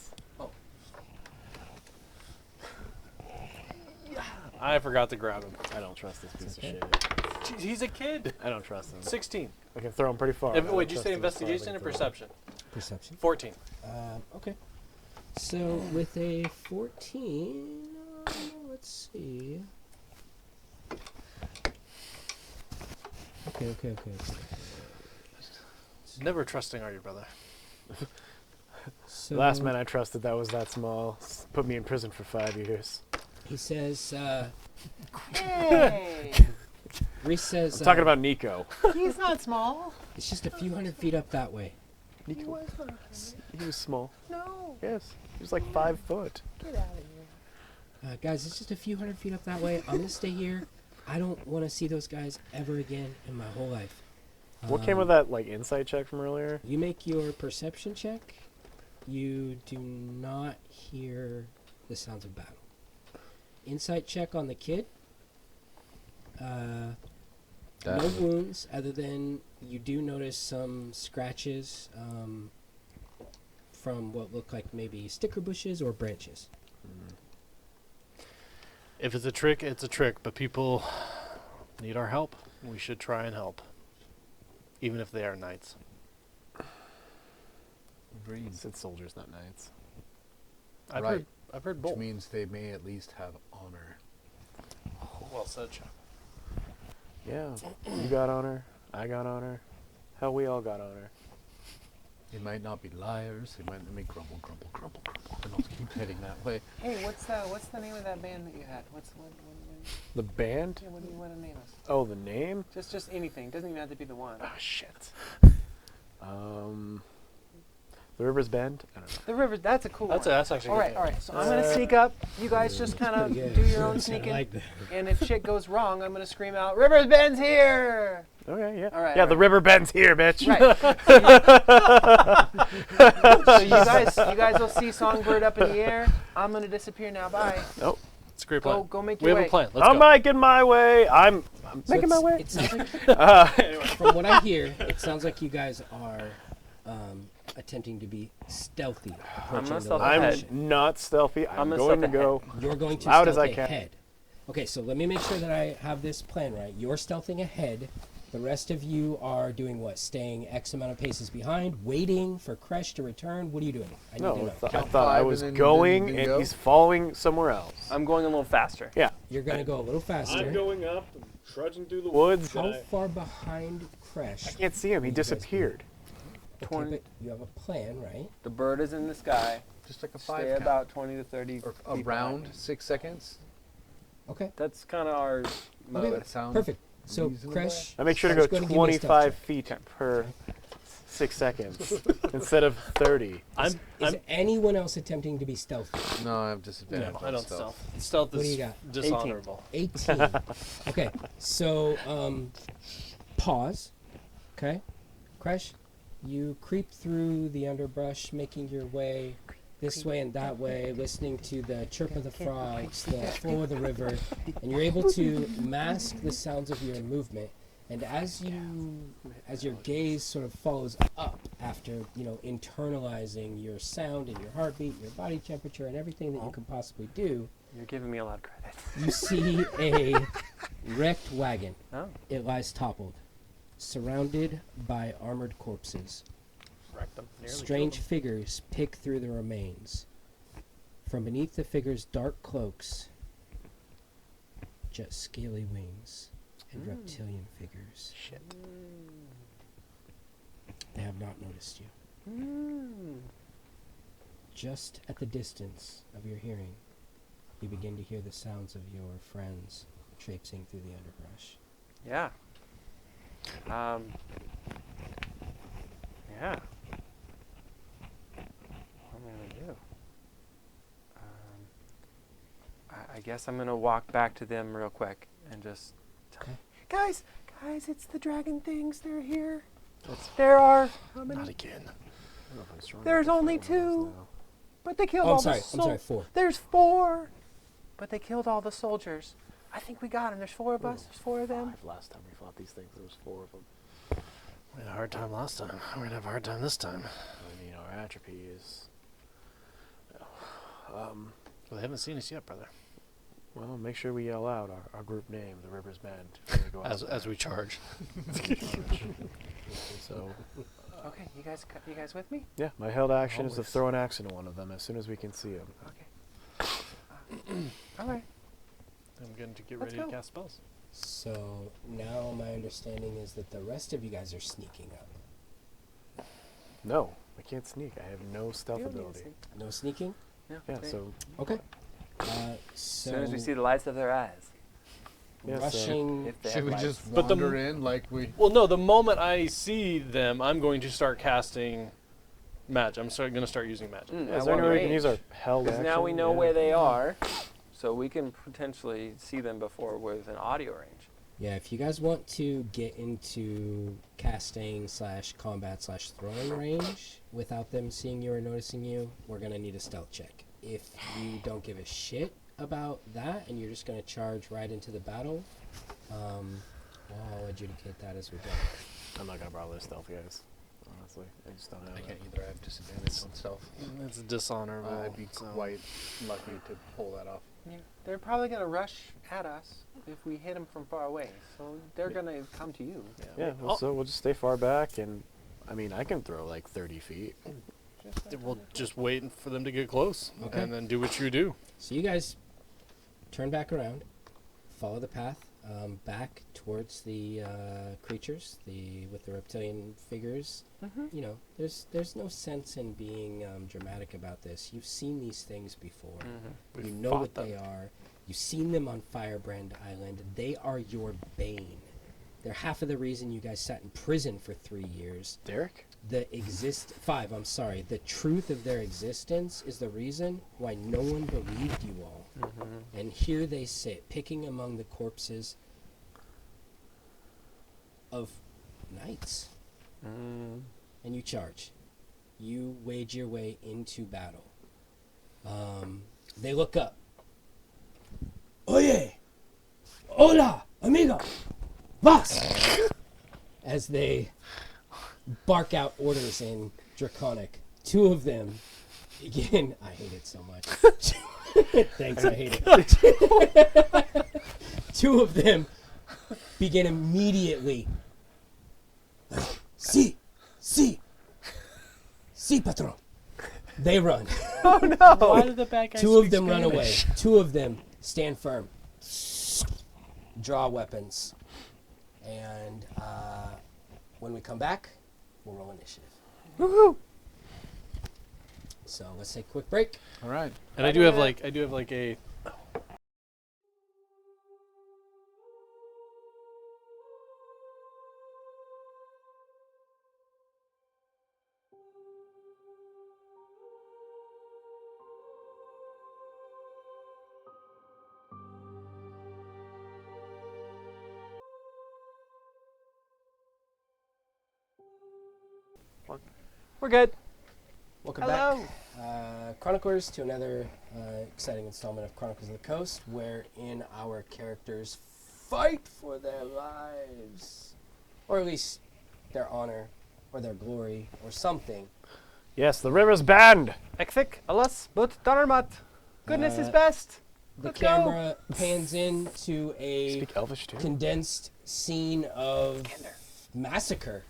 I forgot to grab him. I don't trust this piece okay. of shit. Jeez, he's a kid. I don't trust him. 16. I can throw him pretty far. Wait, I don't did you trust say him as far as I investigation can or throw him. perception? Perception. 14. Okay. So with a 14, let's see. Okay. Never trusting, are you, brother? So Last man I trusted that was that small put me in prison for 5 years. he says, Hey, Reese says, I'm talking about Nico. he's not small. it's just a few hundred feet up that way. Nico he was small. No, Yes, he was like 5 foot. get out of here. Guys, it's just a few hundred feet up that way. I'm gonna stay here. I don't want to see those guys ever again in my whole life. What came with that like insight check from earlier? You make your perception check. You do not hear the sounds of battle. Insight check on the kid. No wounds, other than you do notice some scratches from what look like maybe sticker bushes or branches. If it's a trick, it's a trick. But people need our help. We should try and help, even if they are knights. Agreed. It's soldiers, not knights. Right. I've heard Which both. means they may at least have honor. Well said, Chuck. Yeah, you got honor. I got honor. Hell, we all got honor. They might not be liars. They might grumble, and I'll keep heading that way. Hey, what's the name of that band that you had? What The band? yeah, what do you want to name us? Oh, the name? Just anything. Doesn't even have to be the one. Oh shit. The River's Bend. I don't know. The River. That's a cool one. That's actually. All right, good. all right. So I'm gonna sneak up. You guys just kind of Pretty good. do your own I sneaking. like that. And if shit goes wrong, I'm gonna scream out, "River's Bend's here!" Okay, yeah. All right, Yeah, all the right. River Bend's here, bitch. Right. So you guys will see Songbird up in the air. I'm gonna disappear now. Bye. Nope. It's a great plan. Go make We your have way. a plan. Let's I'm go. making my way. I'm So making my way. It sounds like, Anyway. from what I hear, it sounds like you guys are attempting to be stealthy. approaching gonna the stealth I'm ahead. location. not stealthy. I'm gonna going to stealth go. You're going to loud stealth as I can. ahead. Okay, so let me make sure that I have this plan right. You're stealthing ahead. The rest of you are doing what? Staying X amount of paces behind, waiting for Kresh to return? What are you doing? I need to No, know. I thought Count I five was and then- going, then and go? he's following somewhere else. I'm going a little faster. Yeah. You're going to go a little faster. going up, trudging through the woods. How far behind Kresh? I can't see him. He You guys disappeared. Okay, 20. but you have a plan, right? The bird is in the sky. Just like a Stay 5 count. about 20 to 30 Or feet behind around me. 6 seconds. Okay, That's kind of our mode. That sounds perfect. So reasonable. Kresh, I make sure to Kresh, go ahead and give me a stealth 25 check. feet per 6 seconds instead of 30. Is anyone else attempting to be stealthy? No, I have disadvantage. I on don't stealth. stealth. Stealth What do is you got? dishonorable. 18. Okay, so pause. Okay, Kresh, you creep through the underbrush, making your way this way and that way, listening to the chirp of the frogs, the flow of the river, and you're able to mask the sounds of your movement. And as your gaze sort of follows up after internalizing your sound and your heartbeat, your body temperature, and everything that you can possibly do, You're giving me a lot of credit. you see a wrecked wagon. Oh. It lies toppled, surrounded by armored corpses. Wrecked them. Nearly Strange killed figures pick through the remains. From beneath the figures' dark cloaks, jet scaly wings and reptilian figures. Shit. They have not noticed you. Just at the distance of your hearing, you begin to hear the sounds of your friends traipsing through the underbrush. Yeah. Yeah. What am I gonna do? I guess I'm gonna walk back to them real quick and just tell Okay. Guys, it's the dragon things. They're here. There are how them. many? Not again. There's only 2, but they killed Oh, I'm all sorry. the I'm sorry. 4. There's 4, but they killed all the soldiers. I think we got them. There's 4 of us. There's 4 of them. Last time we fought these things, there was 4 of them. We had a hard time last time. We're gonna have a hard time this time. I mean, our atrophy is. Well, they haven't seen us yet, brother. Well, make sure we yell out our group name, the River's Bend, before we go out As there. we charge. So, Okay, you guys with me? yeah, my held action is to Always. throw an axe into one of them as soon as we can see him. All right. I'm going to get Let's ready to go. cast spells. So now my understanding is that the rest of you guys are sneaking up. No, I can't sneak. I have no stealth You don't need to ability. see. No sneaking. Yeah. Yeah, okay. so Okay. As So soon as we see the lights of their eyes. Yeah, so- rushing. If they Should have we lights. just But the wander in like we? Well, no. The moment I see them, I'm going to start casting magic. I'm going to start using magic. Yeah, At is there any what way we can range? use our held Because action? now we know Yeah. where they are, so we can potentially see them before with an audio range. Yeah, if you guys want to get into casting / combat / throwing range without them seeing you or noticing you, we're gonna need a stealth check. If you don't give a shit about that and you're just gonna charge right into the battle, I'll adjudicate that as we go. I'm not gonna bother with stealth, guys. Honestly, I just don't have I it. can't either. I have disadvantage on stealth. It's dishonorable. I'd be so- quite lucky to pull that off. Yeah, they're probably going to rush at us if we hit them from far away. So they're going to come to you. Yeah, well, so we'll just stay far back, and I mean, I can throw like 30 feet. We'll just wait for them to get close, Okay. and then do what you do. So you guys turn back around, follow the path back towards the creatures, with the reptilian figures. Mm-hmm. You know, there's no sense in being dramatic about this. You've seen these things before. We've You know fought what them. they are. You've seen them on Firebrand Island. They are your bane. They're half of the reason you guys sat in prison for 3 years. Derek? Five, I'm sorry. The truth of their existence is the reason why no one believed you all. And here they sit, picking among the corpses of knights. And you charge. You wage your way into battle. They look up. Oye! Hola, amigo! Vas! As they bark out orders in Draconic. Two of them begin. I hate it so much. Thanks, I hate it. Two of them begin immediately. Si, patron. They run. Why did the bad guys Two of speak them run away. Spanish? Two of them stand firm. Draw weapons. And when we come back, we'll roll initiative. Woohoo! So let's take a quick break. All right. And I do have like a. We're good. Welcome Hello. back, Chroniclers, to another exciting installment of Chronicles of the Coast, wherein our characters fight for their lives, or at least their honor, or their glory, or something. Yes, the river's banned. Ekthik, alas, but Darmat. Goodness is Uh, best. The Let's go. camera pans into a Speak Elvish too. condensed scene of massacre.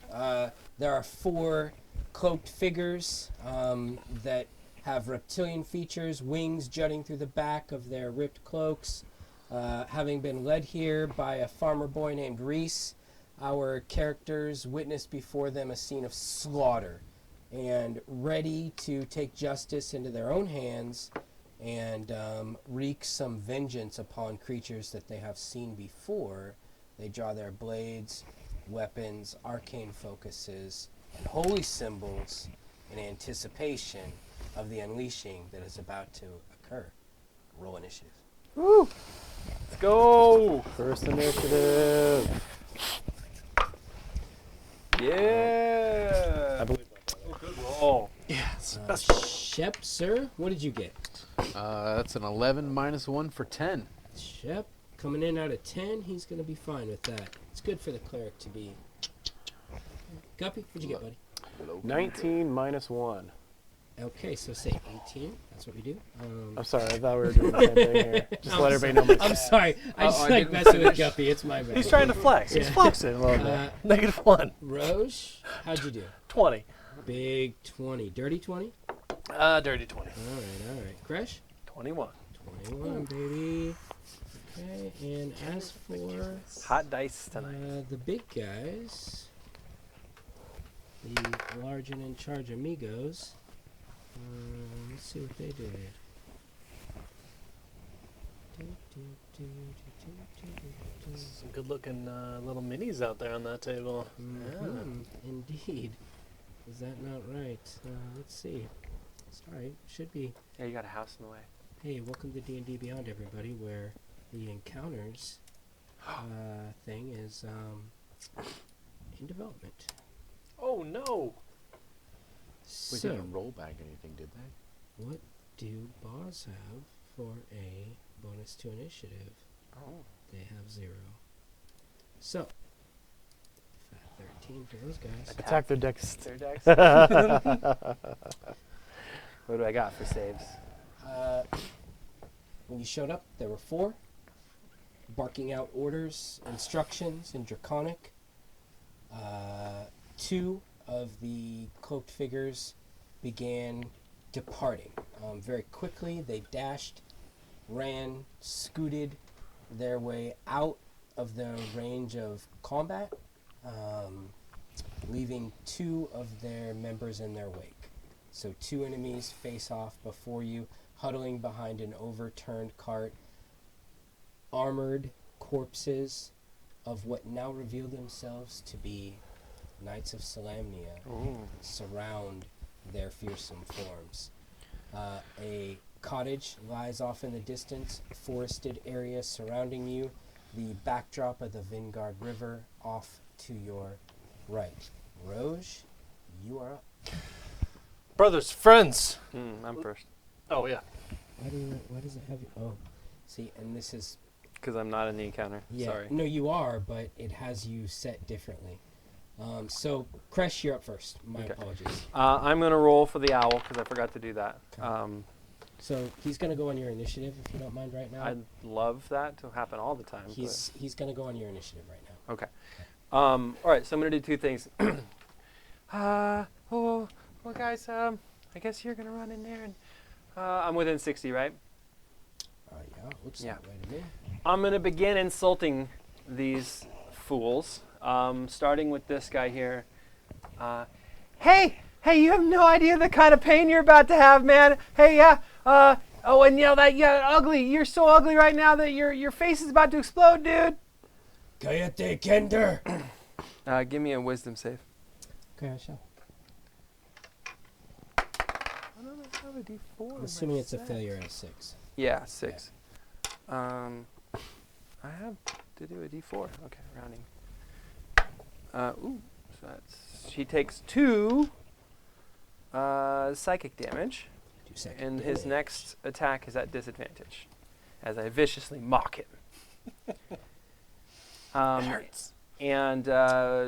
There are 4 cloaked figures that have reptilian features, wings jutting through the back of their ripped cloaks. Having been led here by a farmer boy named Reese, our characters witness before them a scene of slaughter, and ready to take justice into their own hands and wreak some vengeance upon creatures that they have seen before. They draw their blades, weapons, arcane focuses, and holy symbols in anticipation of the unleashing that is about to occur. Roll initiative. Woo! Let's go. First initiative. Yeah. I believe. Good roll. Shep, sir, what did you get? That's an 11 minus 1 for 10. Shep, coming in out of 10, he's going to be fine with that. It's good for the cleric to be... Guppy, what'd you get, buddy? 19 minus 1. Okay, so say 18. That's what we do. I'm sorry, I thought we were doing the same thing here. Just I'm let everybody know my I'm sorry. I just I like didn't messing with finish. Guppy. It's my bad. He's trying to flex. He's Yeah. flexing a little bit. -1. Roj, how'd you do? 20. Big 20. Dirty 20? Dirty 20. All right. Crash? 21. 21, baby. Okay, and as for Hot dice tonight. the big guys, the large and in charge amigos. Let's see what they do here. Some good-looking little minis out there on that table. Mhm, indeed. Is that not right? Let's see. Sorry, should be. Yeah, you got a house in the way. Hey, welcome to D&D Beyond, everybody, where the encounters thing is in development. Oh no! We So, didn't roll back anything, did they? what do bars have for a bonus to initiative? Oh. They have 0. So, fat 13 for those guys. Attack their decks. Their decks. What do I got for saves? When you showed up, there were 4, barking out orders, instructions in Draconic. 2 of the cloaked figures began departing. Very quickly, they dashed, ran, scooted their way out of the range of combat, leaving 2 of their members in their wake. So 2 enemies face off before you, huddling behind an overturned cart. Armored corpses of what now reveal themselves to be Knights of Salamnia surround their fearsome forms. A cottage lies off in the distance, a forested area surrounding you, the backdrop of the Vingard River off to your right. Roge, you are up. Brothers, friends. I'm first. Oh yeah. Why does it have you? Oh, see, and this is... Because I'm not in the encounter. Yeah, Sorry. no, you are, but it has you set differently. So, Kresh, you're up first. My Okay. apologies. I'm going to roll for the owl because I forgot to do that. Okay. So he's going to go on your initiative, if you don't mind, right now. I'd love that to happen all the time. He's going to go on your initiative right now. Okay. All right, so I'm going to do 2 things. Well, guys, I guess you're going to run in there and... I'm within 60, right? Yeah, looks Yeah. that way to me. I'm going to begin insulting these fools, starting with this guy here. Hey, you have no idea the kind of pain you're about to have, man. Hey, oh, and ugly. You're so ugly right now that your face is about to explode, dude. Kayate Kender! Give me a wisdom save. Okay, I shall. I don't have a D4. I'm assuming it's a failure at 6. Yeah, 6. I have to do a D4. Okay, rounding. So she takes 2 psychic damage, 2 seconds. and his next attack is at disadvantage, as I viciously mock him. It hurts. And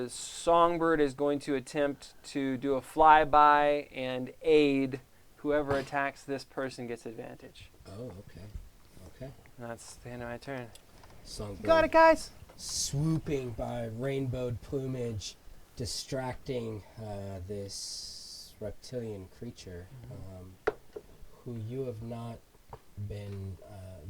Songbird is going to attempt to do a flyby and aid whoever attacks this person gets advantage. Oh, okay. Okay. And that's the end of my turn. Songbird Got it, guys. swooping by rainbowed plumage, distracting this reptilian creature, who you have not been,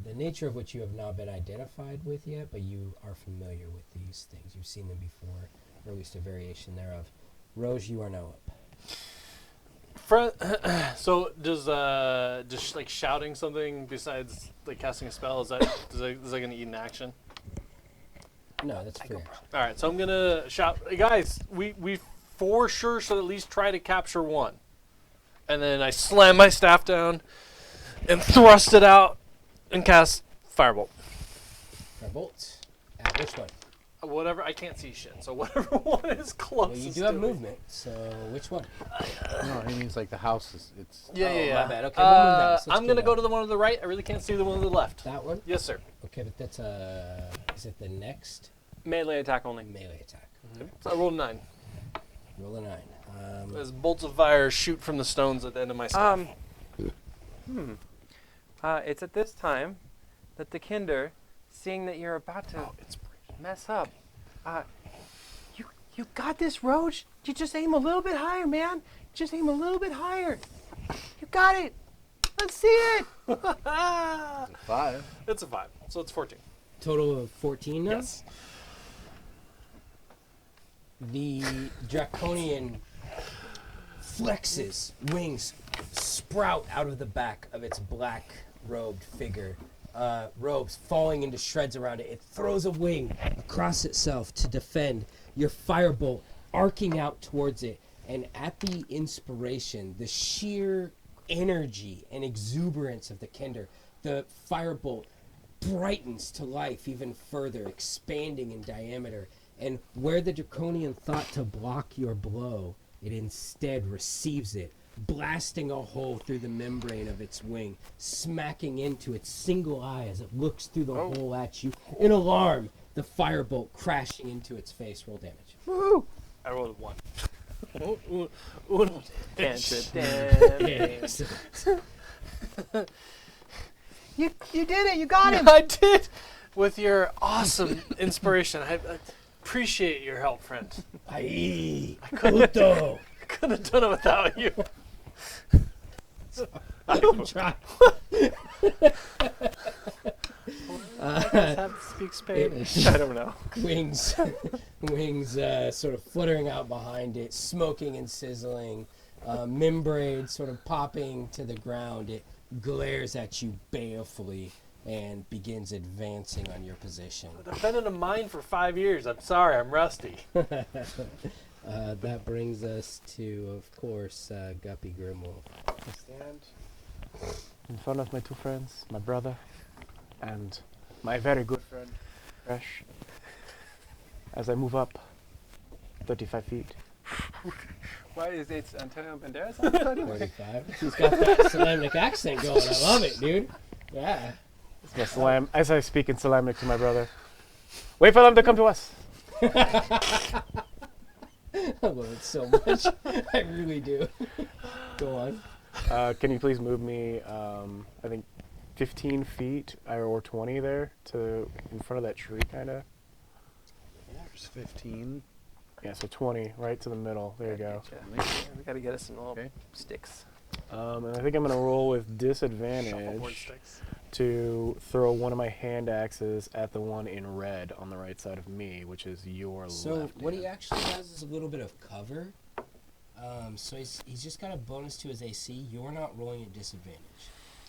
the nature of which you have not been identified with yet, but you are familiar with these things. You've seen them before, or at least a variation thereof. Rose, you are now up. So does just like shouting something besides like casting a spell, is that gonna eat an action? No, that's fair. All right, so I'm gonna shout, hey guys, we for sure should at least try to capture one, and then I slam my staff down and thrust it out and cast Firebolt. Firebolt. At which one? Whatever, I can't see shit, so whatever one is closest. Well, you do have to me. movement, so which one? No, he means like the house is. It's. Yeah. My bad. Okay, we'll move that. Let's I'm do gonna that. go to the one on the right. I really can't see the one on the left. That one? Yes, sir. Okay, but that's is it the next Melee attack only. melee attack? So I rolled 9. Roll a 9. As bolts of fire shoot from the stones at the end of my staff. It's at this time that the Kinder, seeing that you're about to mess up, you got this, Roach. You just aim a little bit higher, man. Just aim a little bit higher. You got it. Let's see it. 5. It's a 5, so it's 14. Total of 14 now? Yes. The draconian flexes, wings sprout out of the back of its black-robed figure, robes falling into shreds around it. It throws a wing across itself to defend. Your firebolt arcing out towards it, and at the inspiration, the sheer energy and exuberance of the Kender, the firebolt brightens to life even further, expanding in diameter. And where the Draconian thought to block your blow, it instead receives it, blasting a hole through the membrane of its wing, smacking into its single eye as it looks through the hole at you. In alarm, the firebolt crashing into its face. Roll damage. I rolled a 1. Cantrip Yes. You did it. You got him. I did! With your awesome inspiration. I appreciate your help, friend. Aye, Kuto. I could have done it without you. I'm trying. Have to speak Spanish. I don't know. Wings, sort of fluttering out behind it, smoking and sizzling, membrane sort of popping to the ground. It glares at you balefully and begins advancing on your position. I've been in a mine for 5 years. I'm sorry, I'm rusty. That brings us to, of course, Guppy Grimwolf. I stand in front of my two friends, my brother, and my very good friend, Fresh, as I move up 35 feet. Why is it Antonio Banderas? 35. He's got that Islamic accent going. I love it, dude. Yeah. It's my salam, as I speak in Islamic to my brother. Wait for them to come to us. I love it so much. I really do. Go on. Can you please move me, I think, 15 feet or 20 there to in front of that tree, kind of? There's 15. Yeah, so 20 right to the middle. There you go. Yeah, we gotta get us some little Okay. sticks. And I think I'm going to roll with Shuffleboard disadvantage sticks. to throw one of my hand axes at the one in red on the right side of me, which is your So left. what he actually has is a little bit of cover. So he's just got a bonus to his AC. You're not rolling at disadvantage.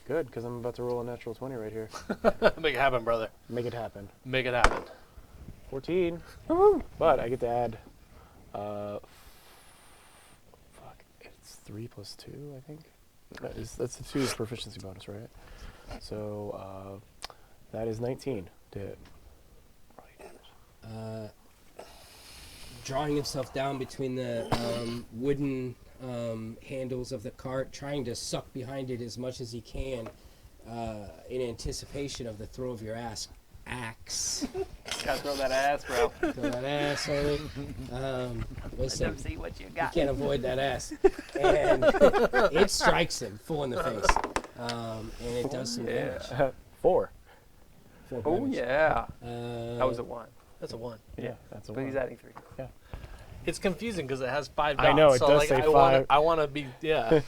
Good, because I'm about to roll a natural 20 right here. Make it happen, brother. Make it happen. Make it happen. 14. But I get to add, it's 3 plus 2, I think. That's the 2 proficiency bonus, right? So that is 19 to hit. Drawing himself down between the wooden handles of the cart, trying to suck behind it as much as he can in anticipation of the throw of your axe. Gotta throw that ass, bro. Throw that ass on it. Listen, Let them see what you you got. can't avoid that ass. And it strikes him full in the face. And it does some damage. 4. 4 Oh damage. yeah, that was a 1. That's a 1. Yeah, that's a But 1. he's adding 3. It's confusing because it has 5 dots. I know, it so does like, say I wanna- 5. I want to be, yeah.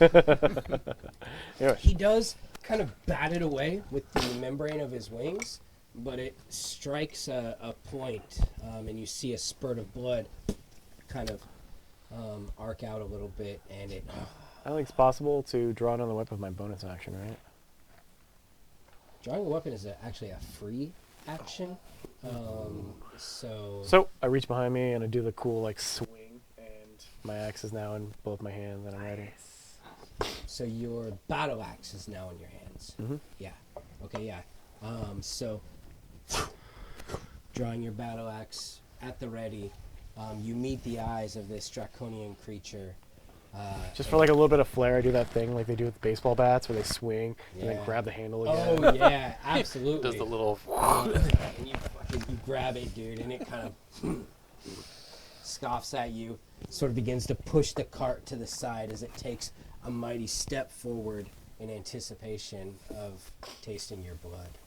He does kind of bat it away with the membrane of his wings, but it strikes a point, and you see a spurt of blood kind of arc out a little bit, and it. I don't think it's possible to draw another weapon with my bonus action, right? Drawing a weapon is actually a free action. So So I reach behind me and I do the cool like swing, and my axe is now in both my hands and I'm ready. So your battle axe is now in your hands. Mhm. Yeah. Okay. Yeah. So drawing your battle axe at the ready, you meet the eyes of this draconian creature. Just for like a little bit of flair, I do that thing like they do with baseball bats where they swing and Yeah. then grab the handle again. Oh yeah, absolutely. Does the little. And you grab it, dude, and it kind of scoffs at you. Sort of begins to push the cart to the side as it takes a mighty step forward in anticipation of tasting your blood.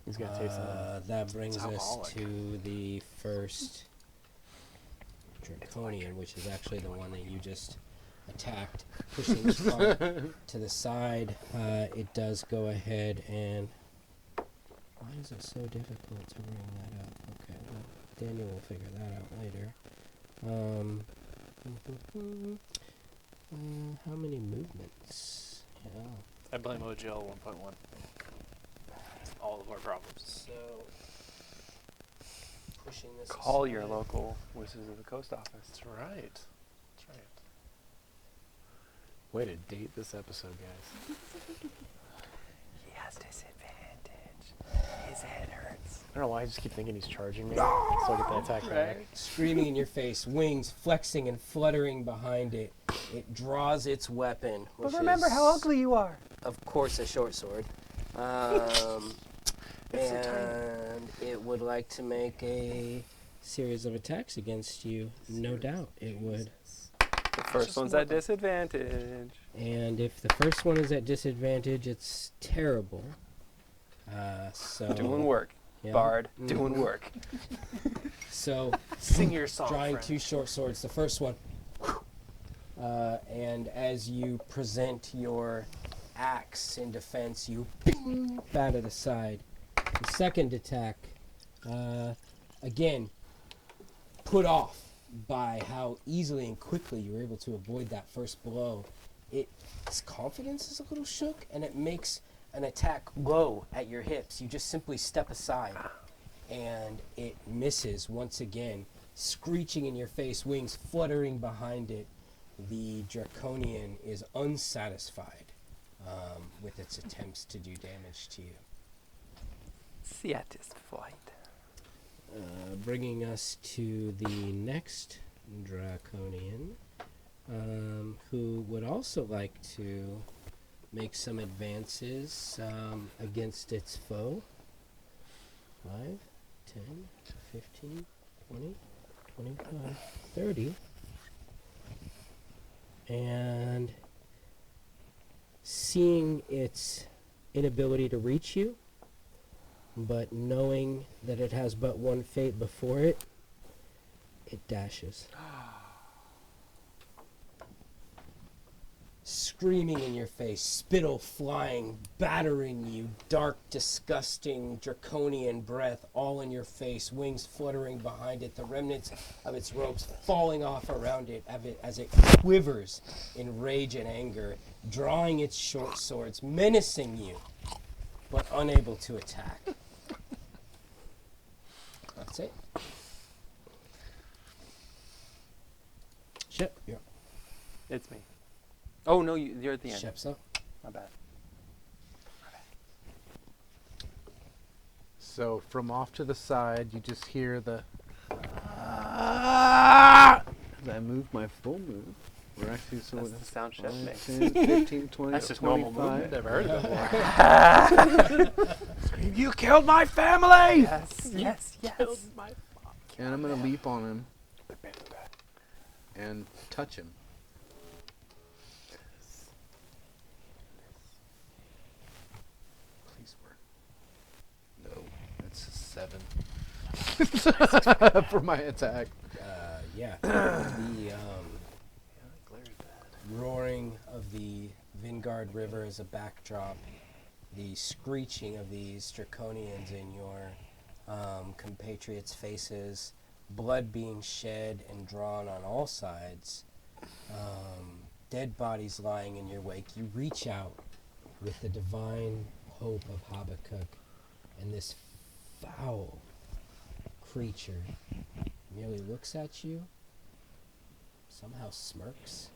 He's gonna taste that. That brings us alcoholic. to the first draconian, which is actually the one that you just attacked, pushing the cart to the side. It does go ahead and. Why is it so difficult to bring that up? Okay, well, Daniel will figure that out later. How many movements? Yeah. I blame OGL 1.1. All of our problems. So pushing this. Call your aside. local Wizards of the Coast office. That's right. That's right. Way to date this episode, guys. He has disadvantage. His head hurts. I don't know why I just keep thinking he's charging me. So I get the attack back. Screaming in your face, wings flexing and fluttering behind it. It draws its weapon. But which remember is, how ugly you are. Of course, a short sword. And it would like to make a series of attacks against you. No doubt it would. The first one's at disadvantage. And if the first one is at disadvantage, it's terrible. So Doing work. yeah. Bard, Mhm. doing work. So Sing your song, drawing friend. 2 short swords. The first one, and as you present your axe in defense, you ping, bat it aside. The second attack, again, put off by how easily and quickly you were able to avoid that first blow. Its confidence is a little shook, and it makes an attack low at your hips. You just simply step aside, and it misses once again, screeching in your face, wings fluttering behind it. The Draconian is unsatisfied with its attempts to do damage to you. Satisfied. Bringing us to the next Draconian, who would also like to make some advances against its foe. 5, 10, 15, 20, 25, 30. And seeing its inability to reach you, but knowing that it has but one fate before it, it dashes. Screaming in your face, spittle flying, battering you, dark, disgusting, draconian breath all in your face, wings fluttering behind it, the remnants of its ropes falling off around it as it quivers in rage and anger, drawing its short swords, menacing you, but unable to attack. That's it. Shep, you're up. It's me. Oh, no, you're at the end. Shep's up. My bad. So from off to the side, you just hear the. As I move my full move. We're actually so. That's the sound Shep 5, makes. 10, 15, 20, That's just normal 25. movement. Never heard of that before. You killed my family! Yes, yes, yes. And I'm going to leap on him and touch him. Please work. No, that's a 7 for my attack. Yeah. The roaring of the Vingard River as a backdrop, the screeching of these draconians in your compatriots' faces, blood being shed and drawn on all sides, dead bodies lying in your wake. You reach out with the divine hope of Habakkuk, and this foul creature merely looks at you, somehow smirks,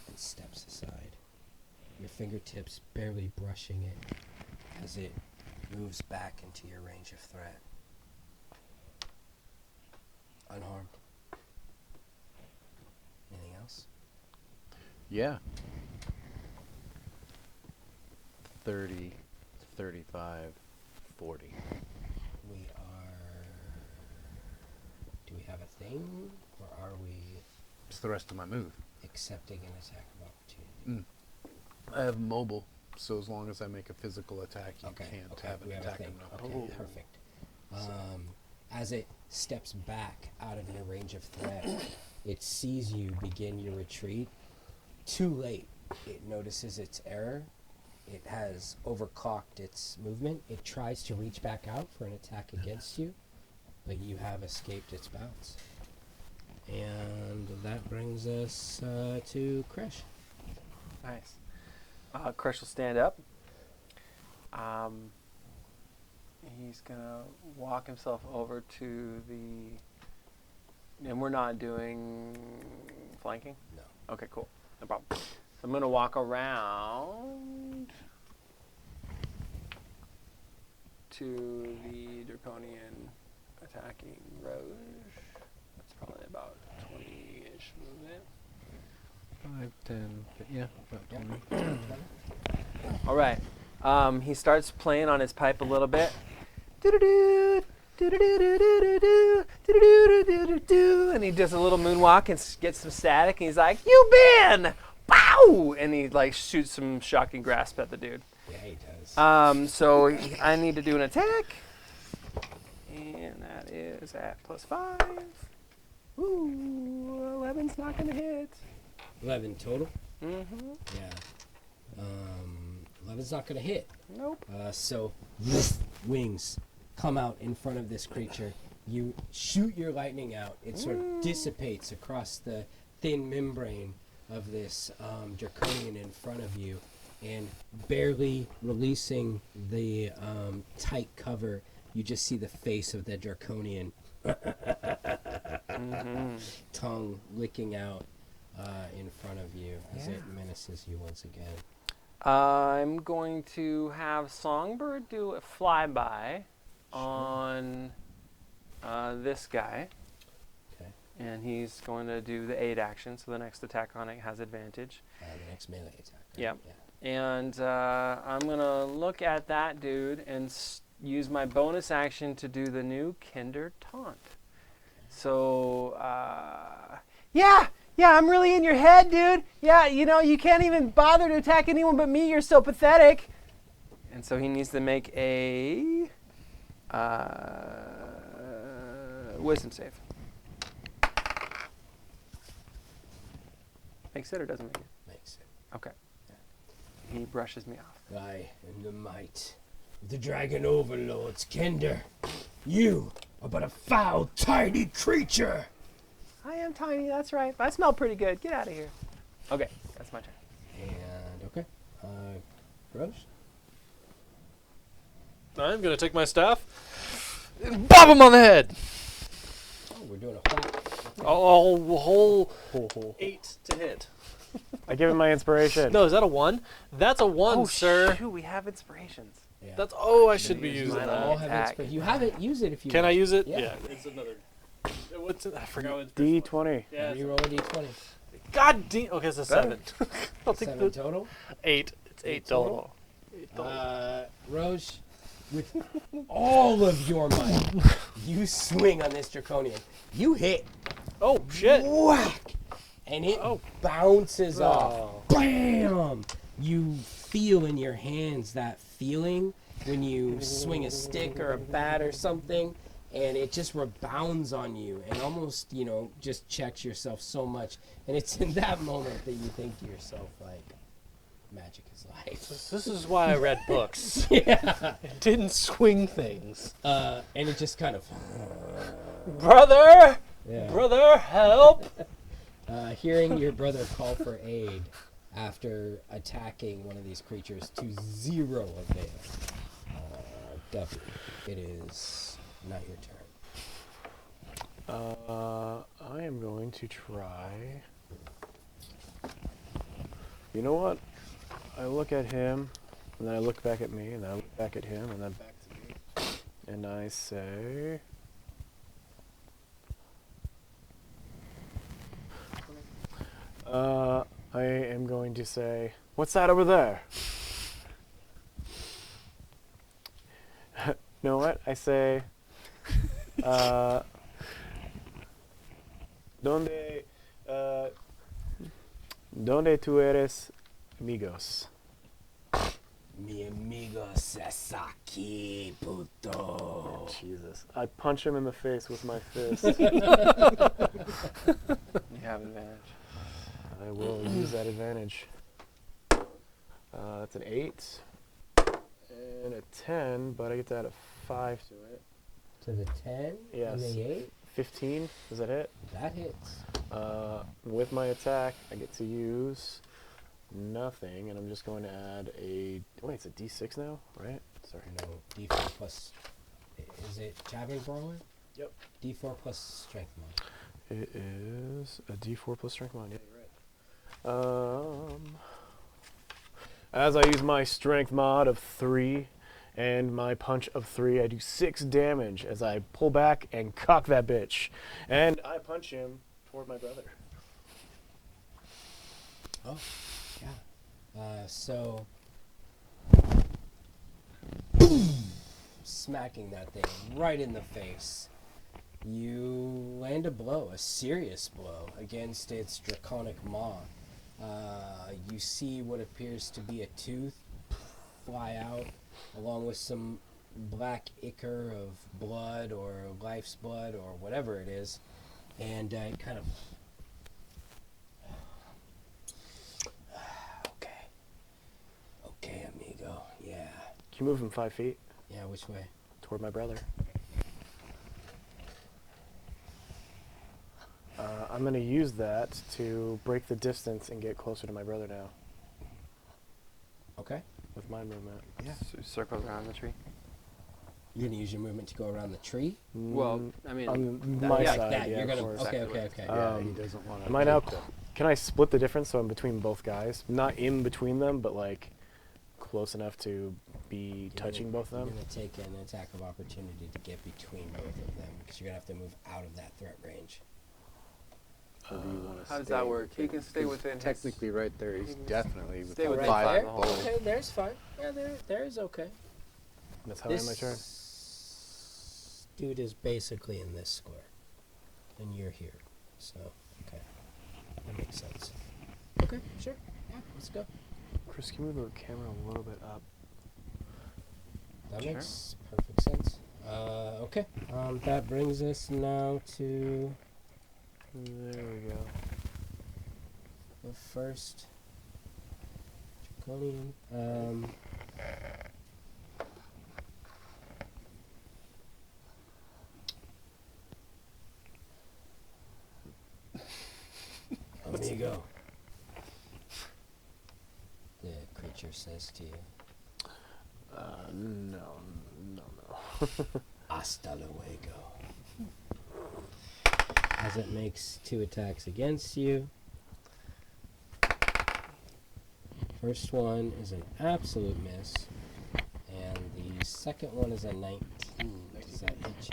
and steps aside, your fingertips barely brushing it as it moves back into your range of threat. Unharmed. Anything else? Yeah. 30, 35, 40. We are... Do we have a thing, or are we It's the rest of my move. accepting an attack of opportunity? I have mobile, so as long as I make a physical attack, you Okay, can't okay, have an we have a attack of thing. an Okay, opportunity. perfect. As it steps back out of your range of threat, it sees you begin your retreat. Too late. It notices its error. It has overclocked its movement. It tries to reach back out for an attack against you, but you have escaped its bounds. And that brings us to Kresh. Nice. Crush will stand up. He's gonna walk himself over to the. And we're not doing flanking? No. Okay, cool. No problem. So I'm gonna walk around to the Draconian attacking Roge. That's probably about 20-ish movement. 5, 10, yeah, about 20. All right. He starts playing on his pipe a little bit. Do-do-do, do-do-do-do-do-do, do-do-do-do-do-do, and he does a little moonwalk and gets some static. And he's like, "You bin!" Wow! And he like shoots some shocking grasp at the dude. Yeah, he does. So I need to do an attack, and that is at +5. Ooh, 11's not gonna hit. 11 total. Mm-hmm. Yeah. 11's not going to hit. Nope. So wings come out in front of this creature. You shoot your lightning out. It sort of dissipates across the thin membrane of this draconian in front of you, and barely releasing the tight cover, you just see the face of the draconian, tongue licking out in front of you as it menaces you once again. I'm going to have Songbird do a flyby on this guy. Okay. And he's going to do the 8 action, so the next attack on it has advantage. The next melee attack. Right? Yep. Yeah. And I'm going to look at that dude and use my bonus action to do the new Kinder Taunt. So, yeah, I'm really in your head, dude. Yeah, you can't even bother to attack anyone but me. You're so pathetic. And so he needs to make a wisdom save. Makes it or doesn't make it? Makes it. Okay. He brushes me off. I am the might of the dragon overlords, Kender. You are but a foul, tiny creature. I am tiny, that's right. I smell pretty good. Get out of here. Okay, that's my turn. And okay, Roche. I'm gonna take my staff and bop him on the head. Oh, we're doing a Whole 8 to hit. I give him my inspiration. No, is that a 1? That's a 1, Oh, sir. shoot, we have inspirations. Yeah. That's I should be use using mine They on that. all have attack. you have it. Use it if you. Can I want. use it? Yeah. It's another. What's it? I forgot what. D20. Yeah. Reroll a d20. God damn. Okay, it's a 7. I'll take 7 the total. 8. It's 8 total. Roche, with all of your might, you swing on this draconian. You hit. Oh shit. Whack! And it bounces off. Bam! You feel in your hands that feeling when you swing a stick or a bat or something, and it just rebounds on you and almost, just checks yourself so much. And it's in that moment that you think to yourself, like, magic is life. This is why I read books. Yeah. It didn't swing things. And it just kind of... Brother! Yeah. Brother, help! Hearing your brother call for aid after attacking one of these creatures to 0 avail. Duffy, it is not your turn. I am going to try. You know what? I look at him, and then I look back at me, and then I look back at him, and then back to me. And I say... I am going to say, what's that over there? You know what? I say, donde tú eres, amigos? Mi amigo Sasaki, puto. Jesus. I punch him in the face with my fist. You have advantage. I will use that advantage. That's an 8 and a 10, but I get to add a 5 to it. To the 10 Yes. and the 8? 15. Does that hit? That hits. With my attack, I get to use nothing, and I'm just going to add a. Wait, it's a D6 now, right? Sorry. No, D4 plus. Is it Tavern Brawler? Yep. D4 plus Strength mod. It is a D4 plus strength mod. Yeah, you're right. As I use my strength mod of 3 and my punch of 3, I do 6 damage as I pull back and cock that bitch, and I punch him toward my brother. Oh, yeah. So, smacking that thing right in the face. You land a blow, a serious blow, against its draconic maw. You see what appears to be a tooth fly out, along with some black ichor of blood or life's blood or whatever it is, and it kind of... Okay, amigo, yeah. Can you move him 5 feet Yeah, which way? toward my brother? I'm going to use that to break the distance and get closer to my brother now Okay. with my movement. Yeah. So circles around the tree. You're gonna use your movement to go around the tree? Well, I mean, on that- my yeah, side, that, yeah, you're of gonna... course. Okay, Exactly okay, what- okay. Yeah, he Um, doesn't want to. Am I now? Can I split the difference so I'm between both guys? Not in between them, but like close enough to be touching both of You're them. gonna take an attack of opportunity to get between both of them, because you're gonna have to move out of that threat range. Or do you want to how does that work? He can stay within his- Technically, right there, he's he can definitely stay within within 5 five there? of the whole- Okay, there's fine. Yeah, there is okay. That's how I end my turn. This dude is basically in this square, and you're here. So, okay, that makes sense. Okay, sure. Yeah, let's go. Chris, can you move the camera a little bit up? That Sure. makes perfect sense. Okay. That brings us now to There we go. the first draconian. Amigo. The creature says to you, No. hasta luego. As it makes 2 attacks against you. First one is an absolute miss, and the second one is a 19. Does that hit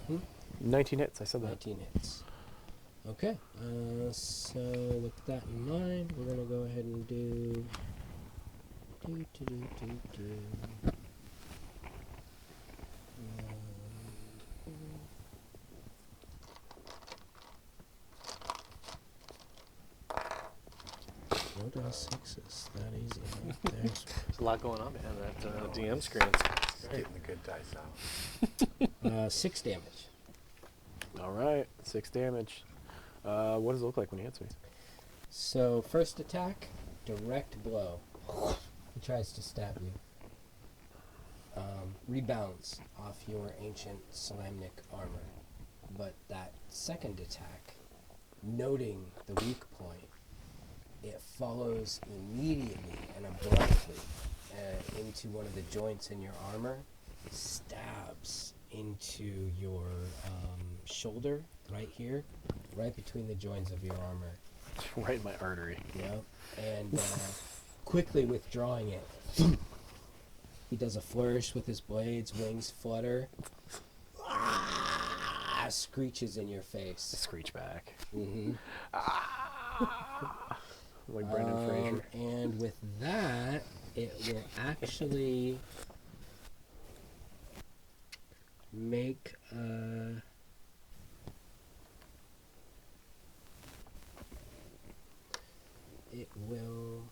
you? 19 hits. I said that. 19 hits. Okay, so with that in mind, we're gonna go ahead and do. No d6s, that easy. Huh? There's There's a lot going on behind that DM screen. Getting the good dice out. 6 damage. All right, 6 damage. What does it look like when he hits me? So, first attack, direct blow. He tries to stab you. Rebounds off your ancient Salamnic armor. But that second attack, noting the weak point, it follows immediately and abruptly into one of the joints in your armor, stabs into your shoulder right here, right between the joints of your armor. Right in my artery. Yep. And quickly withdrawing it, he does a flourish with his blades, wings flutter, screeches in your face. Screech back. Mm-hmm. Like Brendan Fraser. And with that, it will actually make it will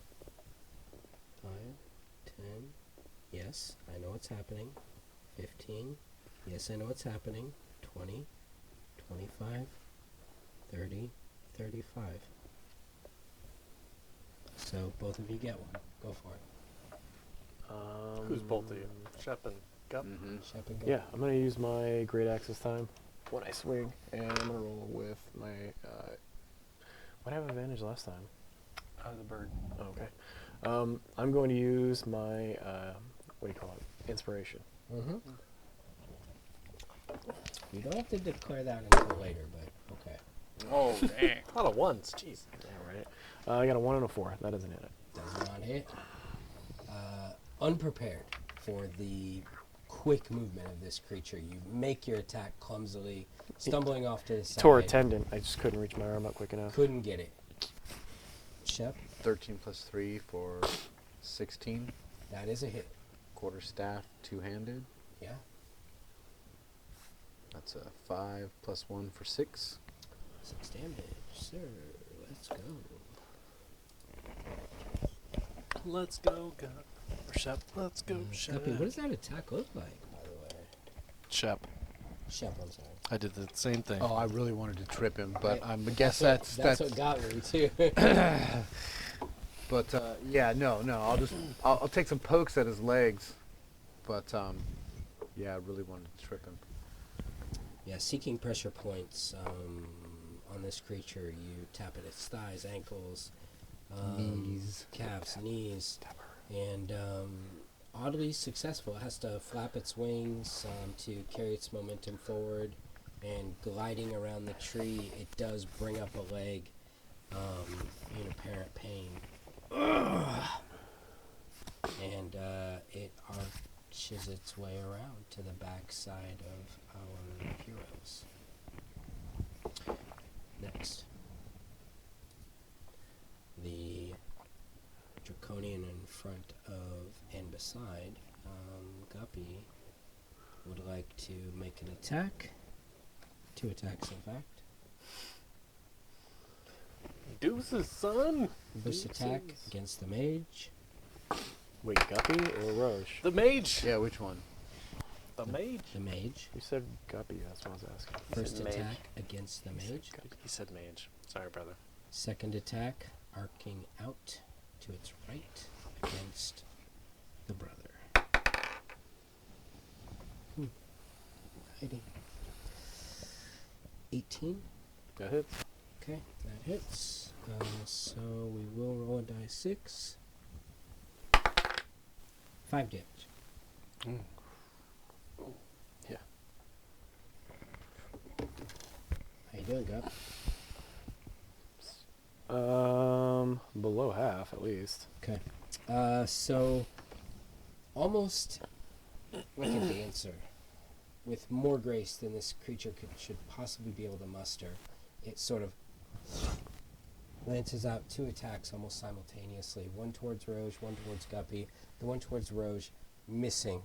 5, 10. Yes, I know what's happening. 15. Yes, I know what's happening. 20, 25, 30, 35. So both of you get one. Go for it. Who's both of you? Shep and Gup. Mm-hmm. Shep and Gup. Yeah, I'm gonna use my great axe this time when I swing, and I'm gonna roll with my. What did I have advantage last time? The bird. Oh, okay. I'm going to use my what do you call it? Inspiration. Mm-hmm. You don't have to declare that until later, but okay. Oh, dang. A lot of ones. Jeez. Yeah, right. I got a 1 and a 4. That doesn't hit it. Does not hit. Unprepared for the quick movement of this creature, you make your attack clumsily, stumbling off to the side. Tore a tendon. I just couldn't reach my arm up quick enough. Couldn't get it. Shep, 13 plus 3 for 16. that is a hit. Quarterstaff, two-handed. Yeah. That's a 5 plus 1 for 6. 6 damage, sir. Let's go. Let's go, Gup. Or Shep. Let's go, Shep. Guppy, what does that attack look like, by the way? Shep. Shep, I'm sorry. I did the same thing. Oh, I really wanted to trip him, but Right. I guess that's what got me too. But yeah, no, I'll take some pokes at his legs, but yeah, I really wanted to trip him. Yeah, seeking pressure points on this creature. You tap at its thighs, ankles, Knees. calves, knees, and oddly successful. It has to flap its wings to carry its momentum forward, and gliding around the tree, it does bring up a leg in apparent pain. And it arches its way around to the backside of our heroes. Next. The Draconian in front of and beside Guppy would like to make an attack. 2 attacks, in fact. Deuces, son. First attack against the mage. Wait, Guppy or Roche? The mage. Yeah, which one? The mage. The mage. You said Guppy. That's what I was asking. First said mage. attack against the mage. He said mage. Sorry, brother. Second attack, arcing out to its right against the brother. Hiding. 18. That hits. Okay, that hits. So we will roll a die 6. 5 damage. Yeah. How you doing, Gup? Below half at least. Okay. So almost like a dancer, with more grace than this creature should possibly be able to muster. It sort of lances out 2 attacks almost simultaneously. One towards Roche, one towards Guppy. The one towards Roche missing.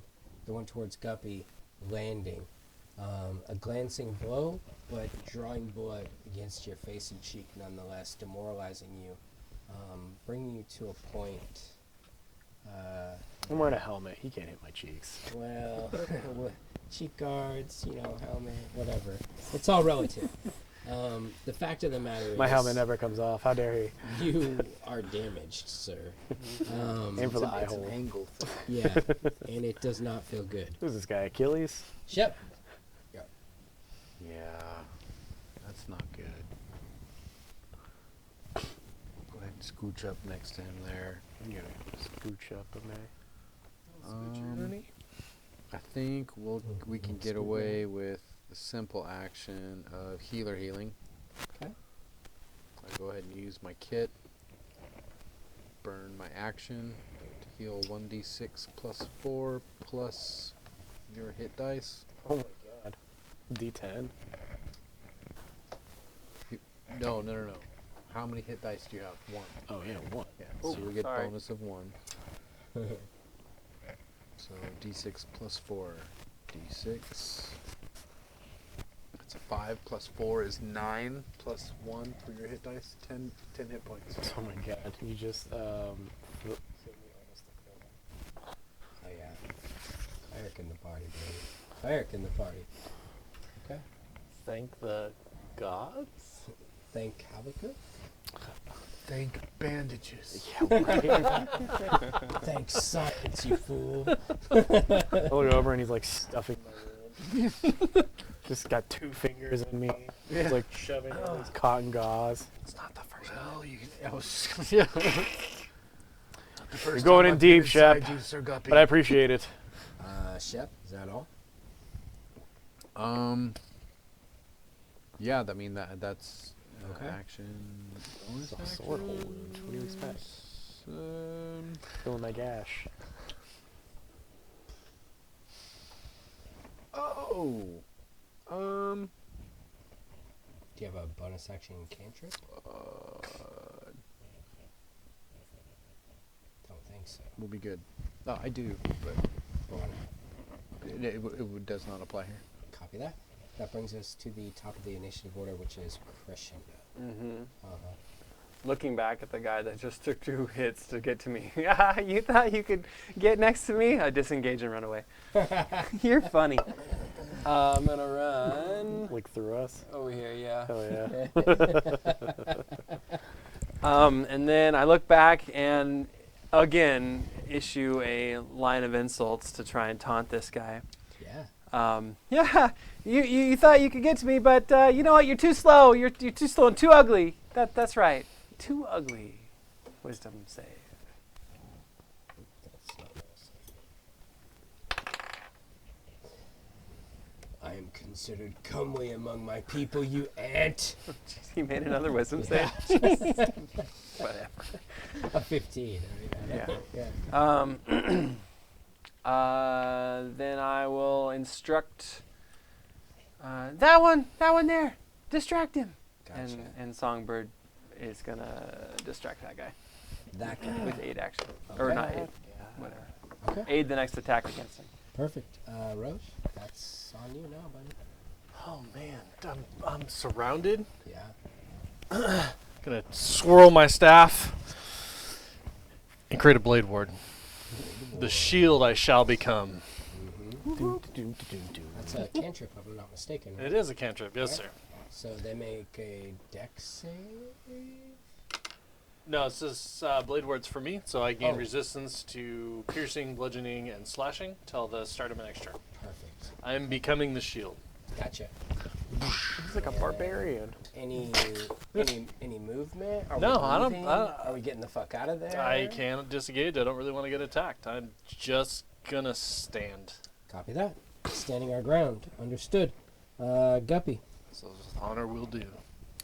The one towards Guppy landing. A glancing blow, but drawing blood against your face and cheek nonetheless, demoralizing you, bringing you to a point. I'm wearing a helmet. He can't hit my cheeks. Well, cheek guards, helmet, whatever. It's all relative. The fact of the matter My is, helmet never comes off. How dare he? you are damaged, sir. Aim for the eye It's an hole. angle thing. Yeah, and it does not feel good. Who's this guy? Achilles? Shep. Yeah, that's not good. Go ahead and scooch up next to him there. I'm gonna scooch up a me. I think we can get away with the simple action of healer healing. Okay. I go ahead and use my kit. Burn my action to heal 1d6 plus 4 plus your hit dice. Oh my god. D10. No. How many hit dice do you have? 1. Oh yeah, 1. Yeah, Oh, so we get sorry. bonus of 1. So d6 plus 4. d6. That's a 5 plus 4 is 9 plus 1 for your hit dice. 10 hit points. Oh my god. You just Oh yeah. Fire in the party, baby. Fire in the party. Okay. Thank the gods. Thank Habakkuk. Thank bandages. Thanks, science, you fool. I look over and he's like stuffing my wound. Just got 2 fingers in me. He's like shoving in these cotton gauze. It's not the first. Well, I was. Yeah. The first You're going time in I've deep, been inside Shep. you, Sir Guppy. But I appreciate it. Shep, is that all? Yeah, I mean that's Okay. action. Bonus It's a sword hole action. wound. What do you expect? Um, Filling my gash. oh. Do you have a bonus action cantrip? Don't think so. Will be good. Oh, I do, but Go on. it does not apply here. Copy that. That brings us to the top of the initiative order, which is Crescendo. Mm-hmm. Uh-huh. Looking back at the guy that just took 2 hits to get to me. You thought you could get next to me? I disengage and run away. You're funny. I'm gonna run Like through us. over here. Yeah. Hell yeah. And then I look back and again issue a line of insults to try and taunt this guy. Yeah. Yeah, you thought you could get to me, but you know what? You're too slow. You're too slow and too ugly. That's right. Too ugly. Wisdom save. That's not nice. I am considered comely among my people, you ant. Jeez, he made another wisdom save. Whatever. A 15. Yeah. Yeah. Then I will instruct that one there. Distract him. Gotcha. And Songbird is gonna distract that guy That guy. with aid action, or Okay. not aid, whatever. Okay. Aid the next attack against him. Perfect. Roche, that's on you now, buddy. Oh man, I'm surrounded. Yeah. Gonna swirl my staff and create a blade ward. The shield I shall become. That's a cantrip, if I'm not mistaken. Right? It is a cantrip, yes Okay. sir. So they make a dex save? No, it's just blade wards for me, so I gain Oh. resistance to piercing, bludgeoning, and slashing till the start of my next turn. Perfect. I am becoming the shield. Gotcha. He's like a barbarian. Any movement? Are No, we I don't- leaving? I don't- Are we getting the fuck out of there? I can't disengage. I don't really want to get attacked. I'm just gonna stand. Copy that. Standing our ground. Understood. Guppy. So honor will do.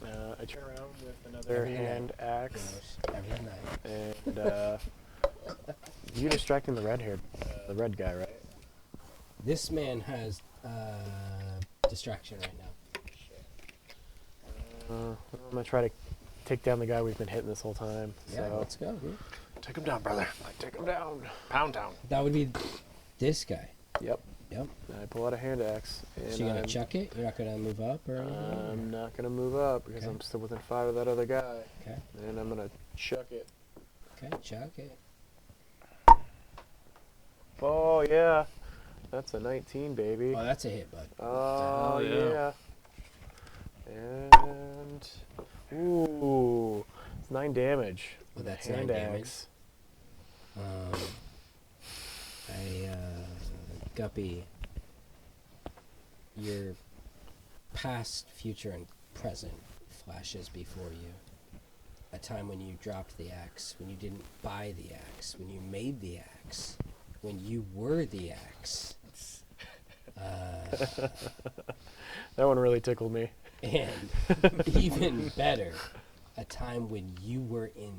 I turn around with another Every hand axe, Goes every night. and you distracting the the red guy, right? This man has distraction right now. I'm gonna try to take down the guy we've been hitting this whole time. Yeah, So let's go, dude. Take him down, brother. take him down. Pound down. That would be this guy. Yep. Yep. I pull out a hand axe. And So you're gonna I'm, chuck it? You're not gonna move up or anything? I'm not gonna move up because Okay. I'm still within 5 of that other guy, Okay. and I'm gonna chuck it. Okay, chuck it. Oh yeah, that's a 19, baby. Oh, that's a hit, bud. Oh Hell yeah. yeah. And ooh, it's 9 damage. Oh, with the that's hand 9 damage. axe. Guppy, your past, future, and present flashes before you. A time when you dropped the axe, when you didn't buy the axe, when you made the axe, when you were the axe. That one really tickled me. And even better, a time when you were in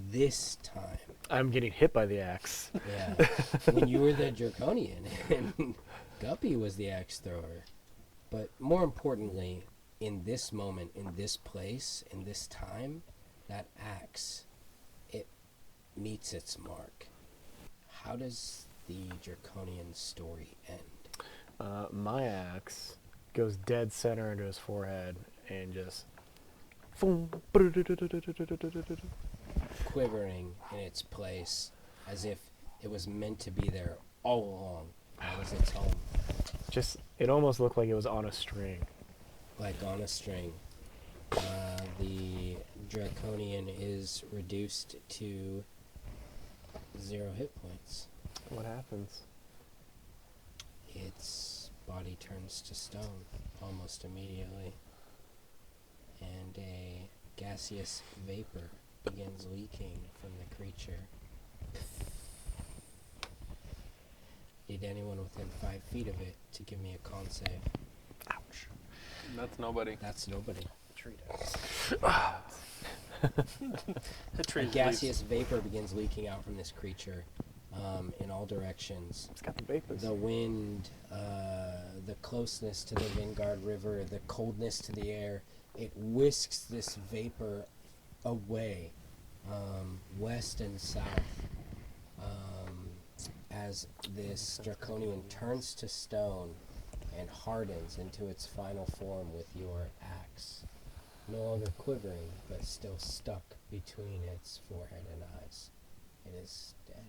this time. I'm getting hit by the axe. Yeah. When you were the Draconian and Guppy was the axe thrower. But more importantly, in this moment, in this place, in this time, that axe, it meets its mark. How does the Draconian story end? My axe goes dead center into his forehead and just. Quivering in its place as if it was meant to be there all along. That was its home. Just, it almost looked like it was on a string. Like on a string. The Draconian is reduced to 0 hit points. What happens? Its body turns to stone almost immediately, and a gaseous vapor begins leaking from the creature. Need anyone within 5 feet of it to give me a con save. Ouch. That's nobody. That's nobody. Treat A gaseous vapor begins leaking out from this creature in all directions. It's got the vapors. The wind, the closeness to the Vingard River, the coldness to the air, it whisks this vapor away, west and south, as this Draconian turns to stone and hardens into its final form with your axe. No longer quivering, but still stuck between its forehead and eyes. It is dead.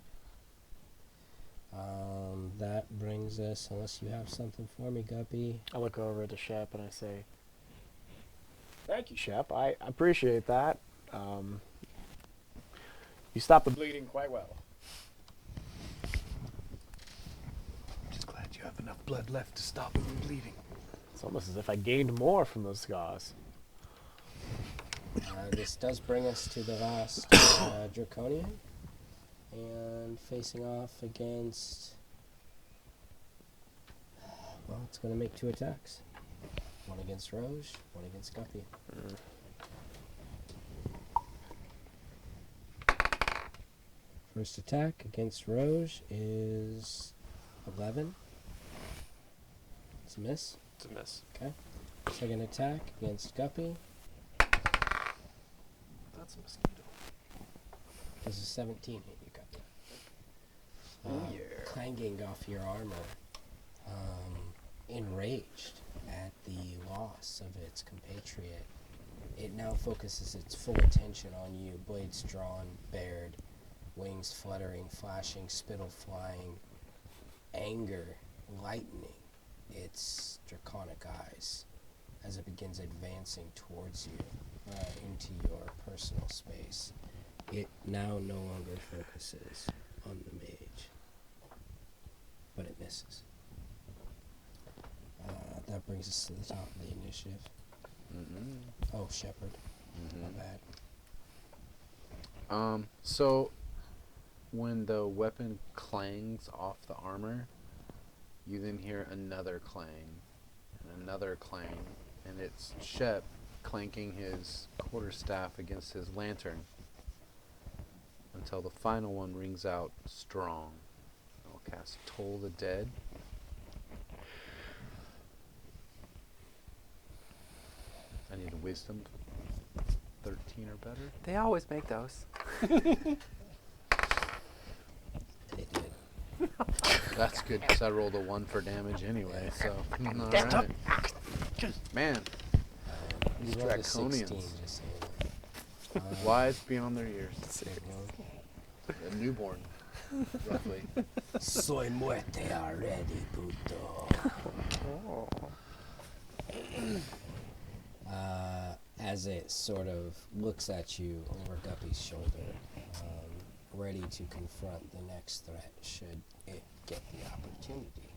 That brings us, unless you have something for me, Guppy. I look over at the Shep and I say, "Thank you, Shep. I appreciate that. You stopped the bleeding quite well." Just glad you have enough blood left to stop it from bleeding. It's almost as if I gained more from those scars. This does bring us to the last Draconian. And facing off against... Well, it's going to make 2 attacks. One against Roge, one against Guppy. First attack against Roge is 11. It's a miss. It's a miss. Okay. Second attack against Guppy That's a mosquito. is a 17 hit you, Guppy. Clanging off your armor, enraged at the loss of its compatriot, it now focuses its full attention on you, blades drawn, bared, wings fluttering, flashing, spittle flying, anger lightening its draconic eyes as it begins advancing towards you into your personal space. It now no longer focuses on the mage, but it misses. That brings us to the top of the initiative. Oh, Shepherd. My bad. So when the weapon clangs off the armor, you then hear another clang and another clang, and it's Shep clanking his quarterstaff against his lantern until the final one rings out strong. I'll cast Toll the Dead. I need a wisdom 13 or better. They always make those. And it did. That's good because I rolled a 1 for damage anyway, so. Alright. Man, You These rolled a Draconians. 16, just so you know. wise beyond their years. Well, A newborn, roughly. Soy muerte already, puto. As it sort of looks at you over Guppy's shoulder, ready to confront the next threat should it get the opportunity.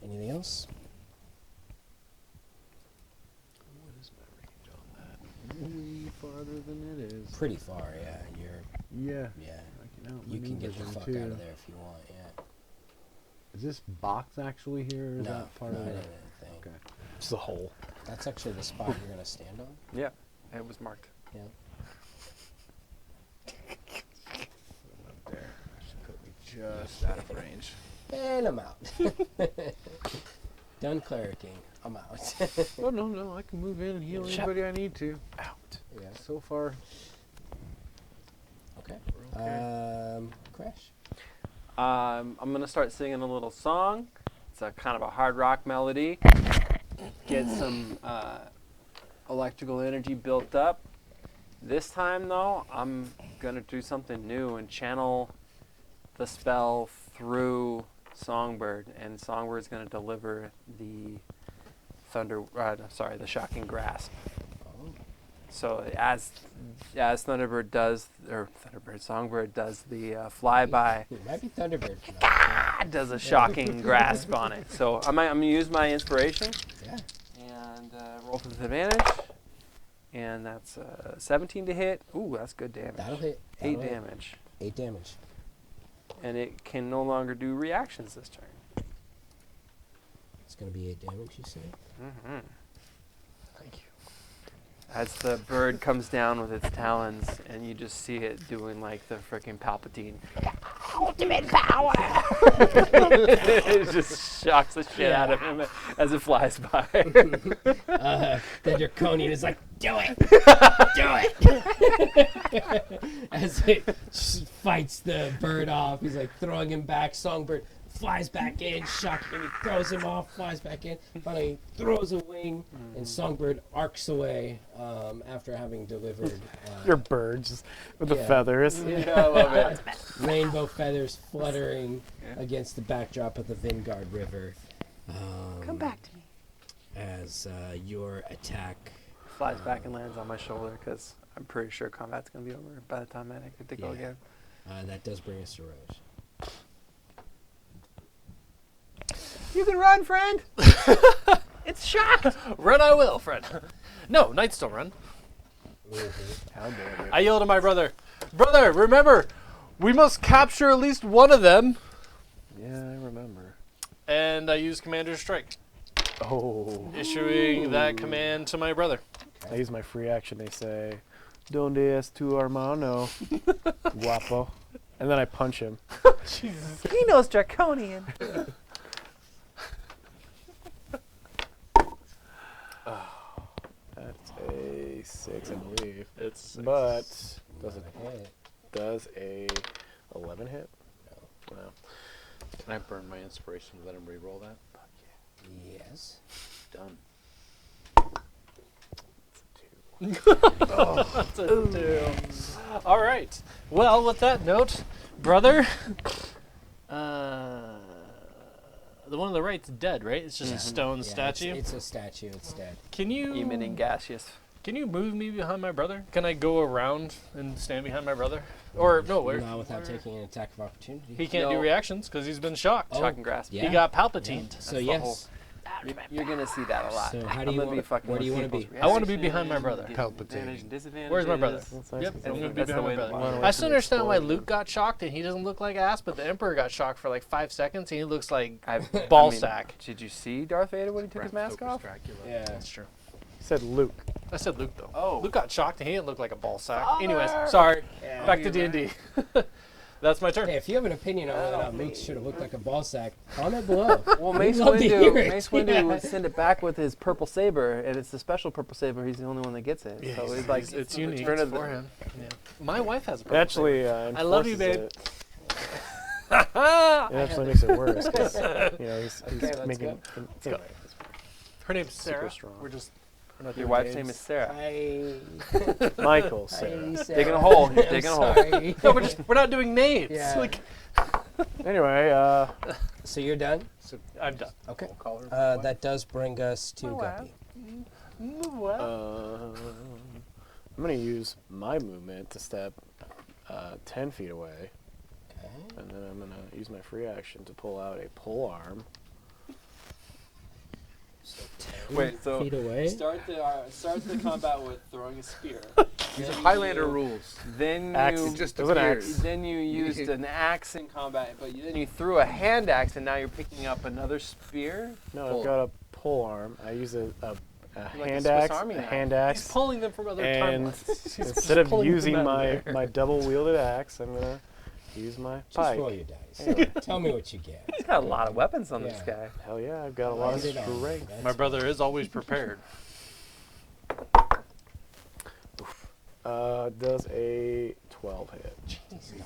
Anything else? What is my range on that? Way farther than it is. Pretty far, yeah. Yeah. Yeah. I can You can get the outmaneuver them fuck too. out of there if you want, yeah. Is this box actually here, or is No, that part no, of it it? ain't anything. Okay. It's the hole. That's actually the spot you're gonna stand on. Yeah, it was marked. Yeah. Up there. That should put me just out of range. And I'm out. Done clericing. I'm out. Oh no, I can move in and heal Shep. anybody I need to. Out. Yeah. So far, Okay. we're okay. Crash. I'm gonna start singing a little song. It's a kind of a hard rock melody. Get some electrical energy built up. This time though, I'm gonna do something new and channel the spell through Songbird, and Songbird's gonna deliver the the shocking grasp. Oh. So as Thunderbird does, or Songbird does the flyby, It might be Thunderbird. does a shocking grasp on it. So I'm gonna use my inspiration Yeah. and roll for disadvantage, and that's 17 to hit. Ooh, that's good damage. That'll hit. 8 That'll hit. damage, 8 damage. and it can no longer do reactions this turn. It's going to be 8 damage, you say? Mm-hmm. Thank you. As the bird comes down with its talons, and you just see it doing like the freaking Palpatine. Ultimate power! It just shocks the shit out of him as it flies by. The Draconian is like, do it! Do it! As it fights the bird off, he's like throwing him back. Songbird flies back in, shocking him. He throws him off, flies back in. Finally throws a wing, and Songbird arcs away after having delivered Your birds just with the Yeah. feathers. Yeah, I love it. rainbow feathers fluttering against the backdrop of the Vingard River. Come back to me. As your attack. Flies back and lands on my shoulder because I'm pretty sure combat's gonna be over by the time I get to go Yeah. again. That does bring us to Rose. You can run, friend. It's shocked. Run I will, friend. No, knights don't run. How dare you? I yell to my brother, brother, remember, we must capture at least one of them. Yeah, I remember. And I use Commander's Strike, Oh. issuing that command to my brother. I use my free action. They say, "Donde es tu hermano, guapo?" And then I punch him. He knows Draconian. That's a 6, I believe. It's But Not a hit. does a 11 hit? No. Can I burn my inspiration and let him re-roll that? Yes. Done. That's a 2. All right. Well, with that note, brother, the one on the right's dead, right? It's just a stone Yeah, statue. It's a statue. It's dead. Can you Emitting gaseous. Can you move me behind my brother? Can I go around and stand behind my brother? Or no, where? Not without taking an attack of opportunity. He can't do No. reactions because he's been shocked. Shocking grasp. Yeah. He got palpatined. So the yes. You're gonna see that a lot. So how I'm do you gonna be want? fucking Where do you with want to be? people's I wanna be reactions, behind my brother. the Palpitating. advantage and disadvantages. Where's my brother? That's nice. Yep, That's I'm gonna be that's the behind my way to brother. watch I still understand why Explode. Luke got shocked and he doesn't look like ass, but the Emperor got shocked for like 5 seconds and he looks like ball sack. Did you see Darth Vader when he took his mask Focus off? Dracula. Yeah. That's true. He said Luke. I said Luke though. Oh. Luke got shocked and he didn't look like a ball sack. Father! Anyways, sorry. Yeah. Back to D&D. That's my turn. Hey, if you have an opinion on whether or not Luke should have looked like a ball sack, comment below. Well, We'd Mace love to hear Windu, it. Mace Windu Yeah. would send it back with his purple saber, and it's the special purple saber. He's the only one that gets it. Yeah, so he's- he's like, it's unique Return of the- for him. Yeah. My wife has a purple Actually, I love you, enforces babe. It. It actually makes it worse. 'Cause, you know, he's let's making. go. Her name's Sarah. strong. We're just. We're not Your doing wife's names. name is Sarah. Hi. Michael, Hi, Sarah. Sarah. Digging a hole. He's I'm digging a hole. sorry. No, we're not doing names. Yeah. Like, Anyway, So you're done? I'm done. Okay. We'll call her. That does bring us to My wife. Guppy. I'm gonna use my movement to step 10 feet away, Okay. and then I'm gonna use my free action to pull out a pole arm. So 10 Wait, so feet away. start the combat with throwing a spear. These are Highlander rules. Then Axe. you It just It was an appears. axe. then you used an axe in combat, but then you threw a hand axe, and now you're picking up another spear. No, Pole I've got a pole arm. I use a a hand Swiss axe. Army A knife. hand He's axe. pulling them from other And timelines. instead of pulling them using out of my, there. my double wielded axe, I'm gonna use my Just pike. roll your dice. Anyway. Tell me what you get. He's got a lot of weapons on this Yeah. guy. Hell yeah, I've got a lot of Light it on. strength. That's My brother is always prepared. Does a 12 hit.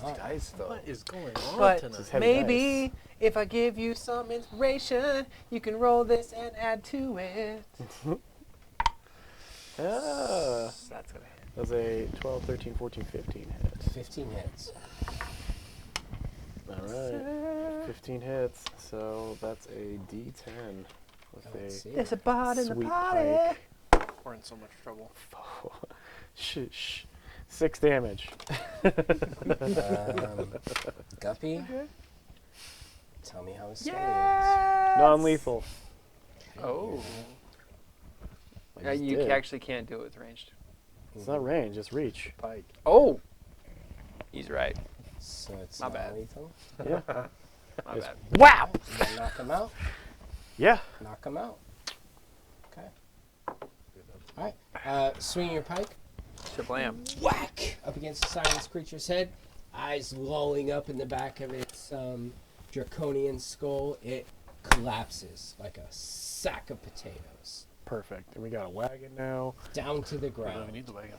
not- Dice, though. What is going on But tonight? It's heavy maybe if I give you some inspiration, you can roll this and add to it. Ah, That's gonna hit. does a 12, 13, 14, 15 hit. 15 hits. All right, 15 hits. So that's a D10 with Let's a see. There's a bot in the sweet party. pike. We're in so much trouble. Shh. 6 damage. Guppy, tell me how his story is. Non-lethal. Oh. I just You did. actually can't do it with ranged. It's not range, it's reach. Pike. Oh! He's right. So it's My not bad. lethal. Yeah. My It's- bad. Wow! You gonna knock him out? Yeah. Knock him out. Okay. All right. Swing your pike. Shablam. Whack! Up against the silenced creature's head. Eyes lolling up in the back of its draconian skull. It collapses like a sack of potatoes. Perfect. And we got a wagon now. Down to the We don't even ground. need the wagon.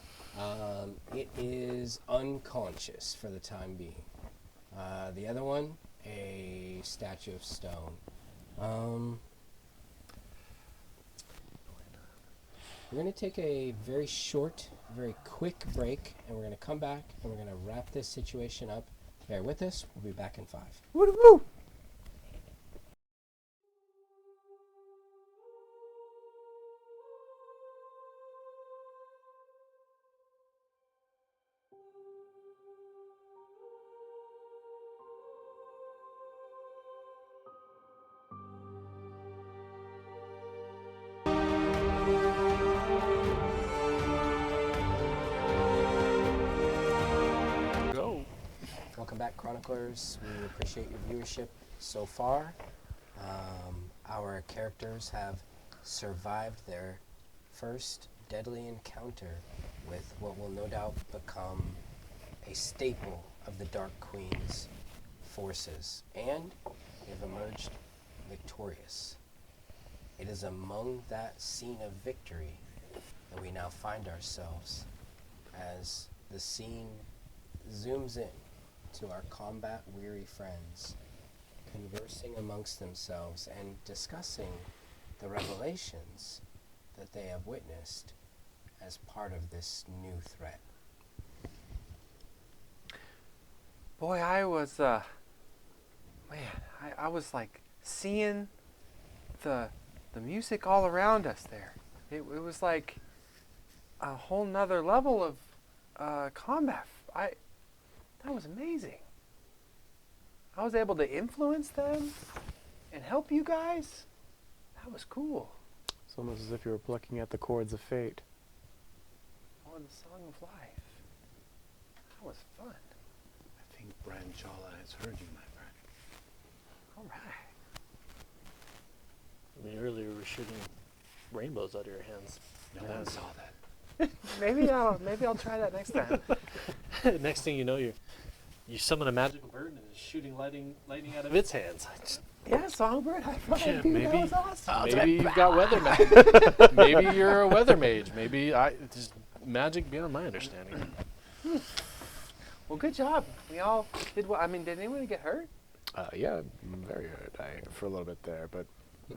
It is unconscious for the time being. The other one, a statue of stone. We're going to take a very short, very quick break, and we're going to come back and we're going to wrap this situation up. Bear with us. We'll be back in 5. Woo! Go. Welcome back, Chroniclers. We appreciate your viewership so far. Our characters have survived their first deadly encounter with what will no doubt become a staple of the Dark Queen's forces, and they have emerged victorious. It is among that scene of victory that we now find ourselves as the scene zooms in to our combat-weary friends conversing amongst themselves and discussing the revelations that they have witnessed as part of this new threat. Boy, I was, I was like seeing the music all around us there. It was like a whole nother level of combat. That was amazing. I was able to influence them and help you guys. That was cool. It's almost as if you were plucking at the chords of fate. Oh, the Song of Life. That was fun. I think Brian Chawla has heard you, my friend. All right. I mean, earlier we were shooting rainbows out of your hands. No Yeah. one saw that. Maybe I'll try that next time. Next thing you know, you summon a magical bird and it's shooting lightning out of its hands. Yeah, Songbird, high five, Yeah, dude. maybe- That was awesome. Maybe you've got weather mage. Maybe you're a weather mage. Maybe just magic beyond my understanding. Well, good job. We all did well. I mean, did anyone get hurt? Yeah, I'm very hurt for a little bit there, but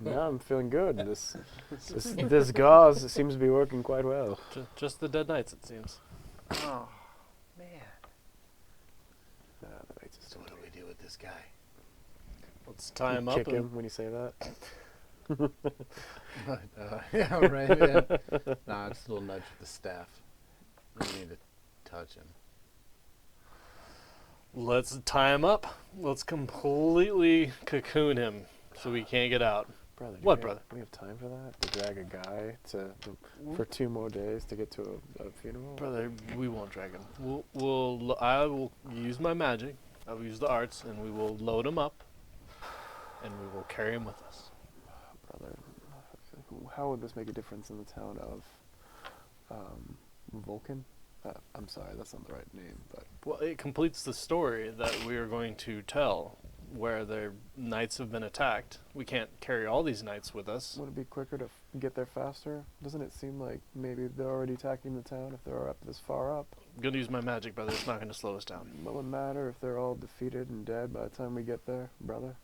now I'm feeling good. This gauze seems to be working quite well. Just the dead knights, it seems. Oh, man. The knights are So still what do we do with this guy? Let's tie him You up. kick him when you say that. Yeah, right. Yeah. Nah, it's a little nudge with the staff. We need to touch him. Let's tie him up. Let's completely cocoon him so we can't get out. Brother, do What, we have- brother? Do we have time for that? To drag a guy for 2 more days to get to a funeral? Brother, we won't drag him. I will use my magic. I will use the arts, and we will load him up, and we will carry him with us. Brother, how would this make a difference in the town of Vulcan? I'm sorry, that's not the right name, but Well, it completes the story that we are going to tell, where the knights have been attacked. We can't carry all these knights with us. would it be quicker to get there faster? Doesn't it seem like maybe they're already attacking the town if they're up this far up? I'm going to use my magic, brother. It's not going to slow us down. What would matter if they're all defeated and dead by the time we get there, brother?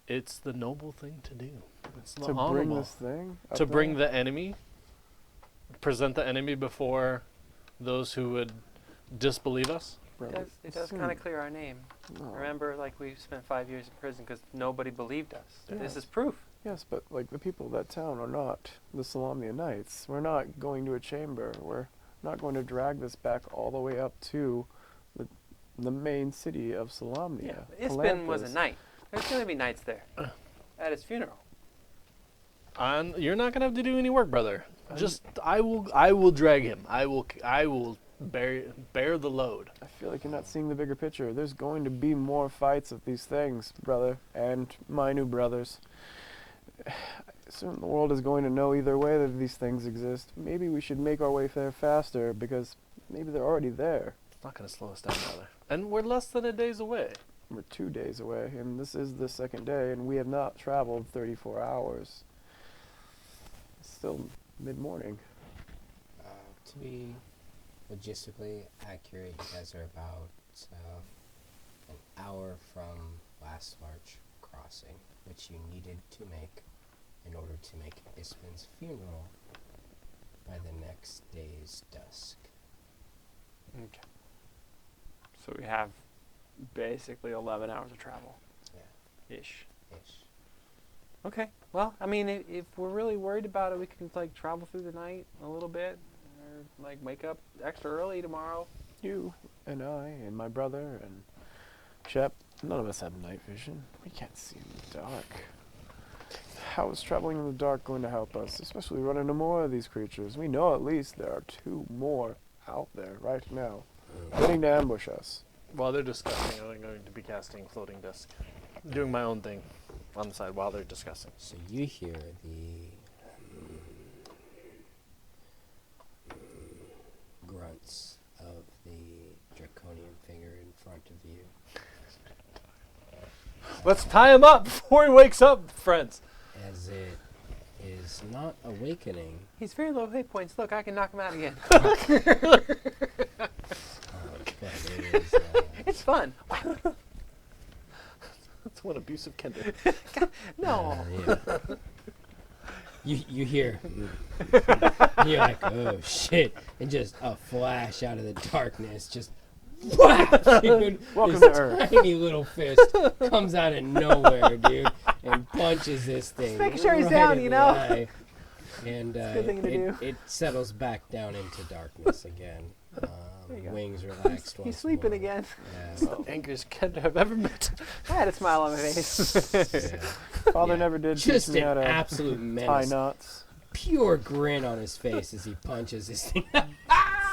It's the noble thing to do. It's the To bring honorable. this thing up To bring there? the enemy, present the enemy before those who would disbelieve us. Brother, It does soon- kind of clear our name. no. Remember, like, we spent 5 years in prison because nobody believed us. Yeah. This is proof. Yes, but like the people of that town are not the Salamnia Knights. We're not going to a chamber. We're not going to drag this back all the way up to the main city of Salamnia. Ispin was a Palanthas. knight. There's going to be knights there at his funeral. You're not gonna have to do any work, brother. Just I will drag him. I will bear the load. I feel like you're not seeing the bigger picture. There's going to be more fights of these things, brother, and my new brothers. Soon the world is going to know either way that these things exist. Maybe we should make our way there faster because maybe they're already there. It's not gonna slow us down, brother. And we're less than a day's away. We're 2 days away, and this is the second day, and we have not traveled 34 hours. It's still mid-morning. To be logistically accurate, you guys are about an hour from last March crossing, which you needed to make in order to make Ispin's funeral by the next day's dusk. Okay. So we have basically 11 hours of travel. Yeah. Ish. Ish. Okay. Well, I mean, if we're really worried about it, we can like travel through the night a little bit, or like wake up extra early tomorrow. You and I and my brother and Shep, none of us have night vision. We can't see in the dark. How is traveling in the dark going to help us, especially run into more of these creatures? We know at least there are 2 more out there right now, waiting to ambush us. While they're discussing, I'm going to be casting floating disc, doing my own thing on the side while they're discussing. So you hear the grunts of the draconian figure in front of you. Let's tie him up before he wakes up, friends. As it is not awakening, He's very low hit points. Look, I can knock him out again. but it is, It's fun. That's one abusive kindred. No. yeah. You hear, you're like, oh shit, and just a flash out of the darkness, just whap, dude. Welcome this to Earth. tiny little fist comes out of nowhere, dude, and punches this thing. making sure he's right down, in you the know? eye. And a good thing to do. it settles back down into darkness again. you go. Wings relaxed. He's once sleeping more. again. Yeah. The angriest kindred I've ever met. I had a smile on my face. Yeah. Father Yeah. never did Just teach me an how to absolute tie menace. knots. Pure grin on his face as he punches this thing.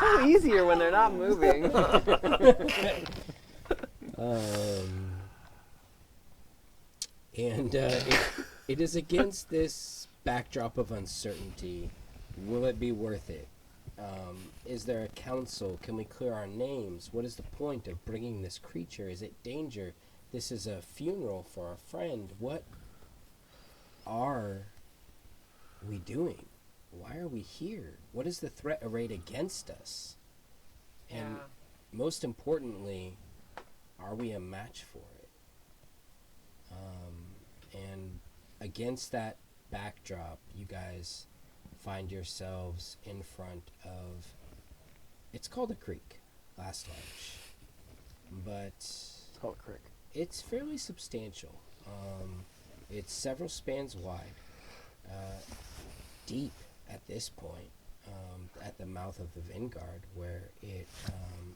So easier when they're not moving. And it is against this backdrop of uncertainty. Will it be worth it? Is there a council? Can we clear our names? What is the point of bringing this creature? Is it danger? This is a funeral for our friend. What are we doing? Why are we here? What is the threat arrayed against us? And most importantly, are we a match for it? And against that backdrop, you guys find yourselves in front of, it's called a creek, last lunch, but Oh, crick. it's fairly substantial. It's several spans wide, deep at this point, at the mouth of the Vanguard, where it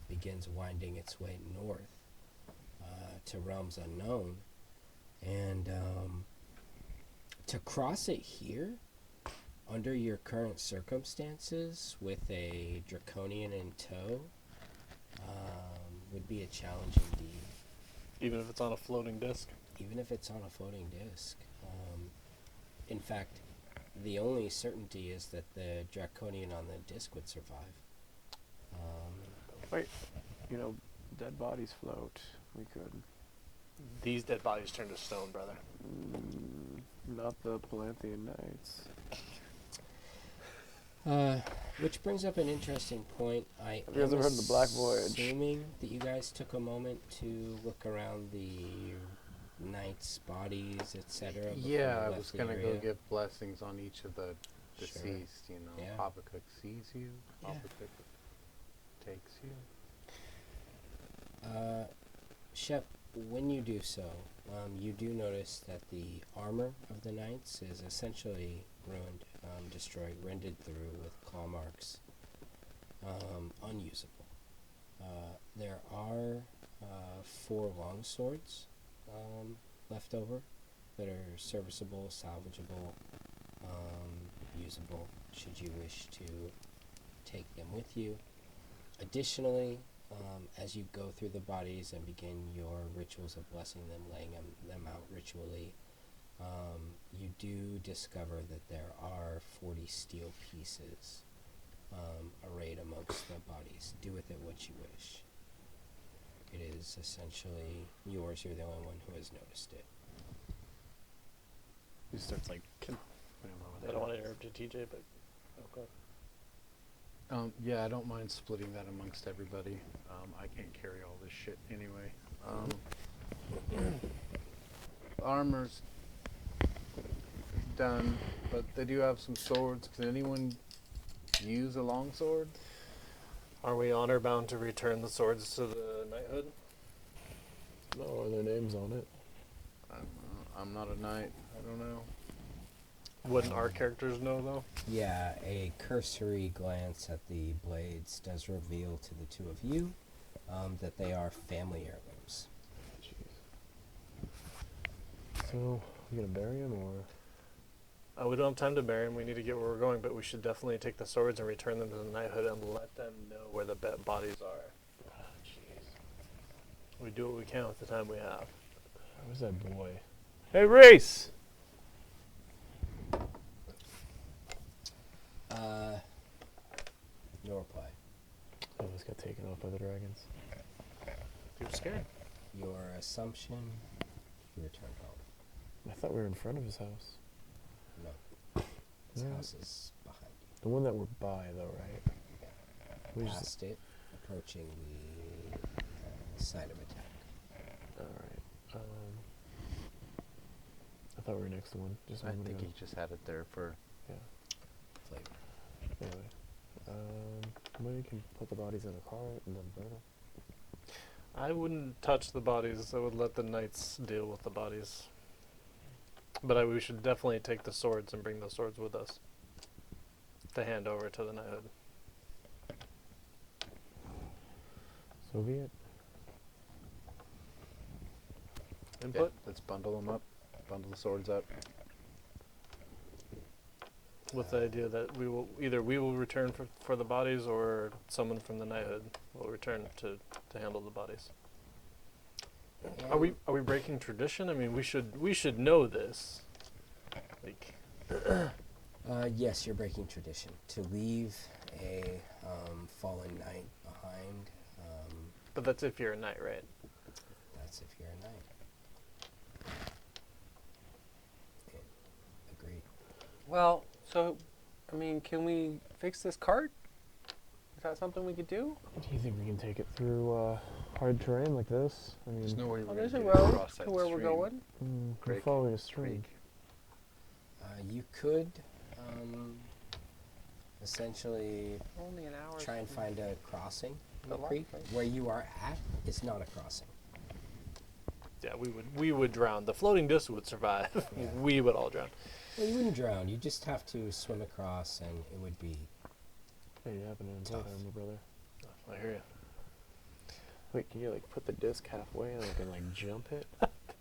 begins winding its way north to realms unknown. And to cross it here, under your current circumstances, with a draconian in tow, would be a challenge indeed. Even if it's on a floating disc. Even if it's on a floating disc. In fact, the only certainty is that the draconian on the disc would survive. Wait, you know, dead bodies float. We could. These dead bodies turn to stone, brother. Not the Palanthian Knights. Which brings up an interesting point. I Have you guys am ever heard of the Black Voyage? assuming that you guys took a moment to look around the knights' bodies, etc. Yeah, I was gonna go give blessings on each of the deceased. You know, Yeah. Habakkuk sees you. Yeah. Habakkuk takes you. Shep, when you do so, you do notice that the armor of the knights is essentially ruined, destroyed, rended through with claw marks, unusable. There are 4 long swords left over that are serviceable, salvageable, usable, should you wish to take them with you. Additionally, as you go through the bodies and begin your rituals of blessing them, laying them out ritually, you do discover that there are 40 steel pieces arrayed amongst the bodies. Do with it what you wish. It is essentially yours. You're the only one who has noticed it. He starts like, I don't want to interrupt you, TJ, but okay. Yeah, I don't mind splitting that amongst everybody. I can't carry all this shit anyway. Armor's done, but they do have some swords. Can anyone use a long sword? Are we honor bound to return the swords to the knighthood? No, are their names on it? I'm not a knight. I don't know. Wouldn't our characters know though? Yeah, a cursory glance at the blades does reveal to the two of you that they are family heirlooms. So, we gonna bury him or? We don't have time to bury them. We need to get where we're going, but we should definitely take the swords and return them to the knighthood and let them know where the bodies are. We do what we can with the time we have. Where's that boy? Hey, Reese! No reply. Oh, this got taken off by the dragons. He was scared. Your assumption, you return home. I thought we were in front of his house. No. His Yeah. house is behind you. The one that we're by, though, right? We just- Past it, approaching the site of attack. Alright. I thought we were next to one. Just a I moment think ago. he just had it there for. Flavor. Anyway. We can put the bodies in a car and then burn them. I wouldn't touch the bodies. I would let the knights deal with the bodies. But we should definitely take the swords and bring the swords with us to hand over to the knighthood. So be it. Input? Yeah, let's bundle them up. Bundle the swords up. With the idea that we will return for the bodies, or someone from the knighthood will return to handle the bodies. Are we breaking tradition? I mean, we should know this. Like, Yes, you're breaking tradition. To leave a fallen knight behind, but that's if you're a knight, right? that's if you're a knight. Yeah, agreed. Well, so, I mean, can we fix this cart? Is that something we could do? Do you think we can take it through hard terrain like this? I mean, There's no way we're Well, gonna there's a get road across that to where we're stream. going. we're Creek. following a stream. Creek. You could essentially Only an hour. try and find a crossing in the The creek. light. Where you are at is not a crossing. Yeah, we would drown. The floating disc would survive. Yeah. We would all drown. Well, you wouldn't drown. You just have to swim across, and it would be. Hey, you happen to Tough. my brother. I hear you. Wait, can you like put the disc halfway and I can like jump it?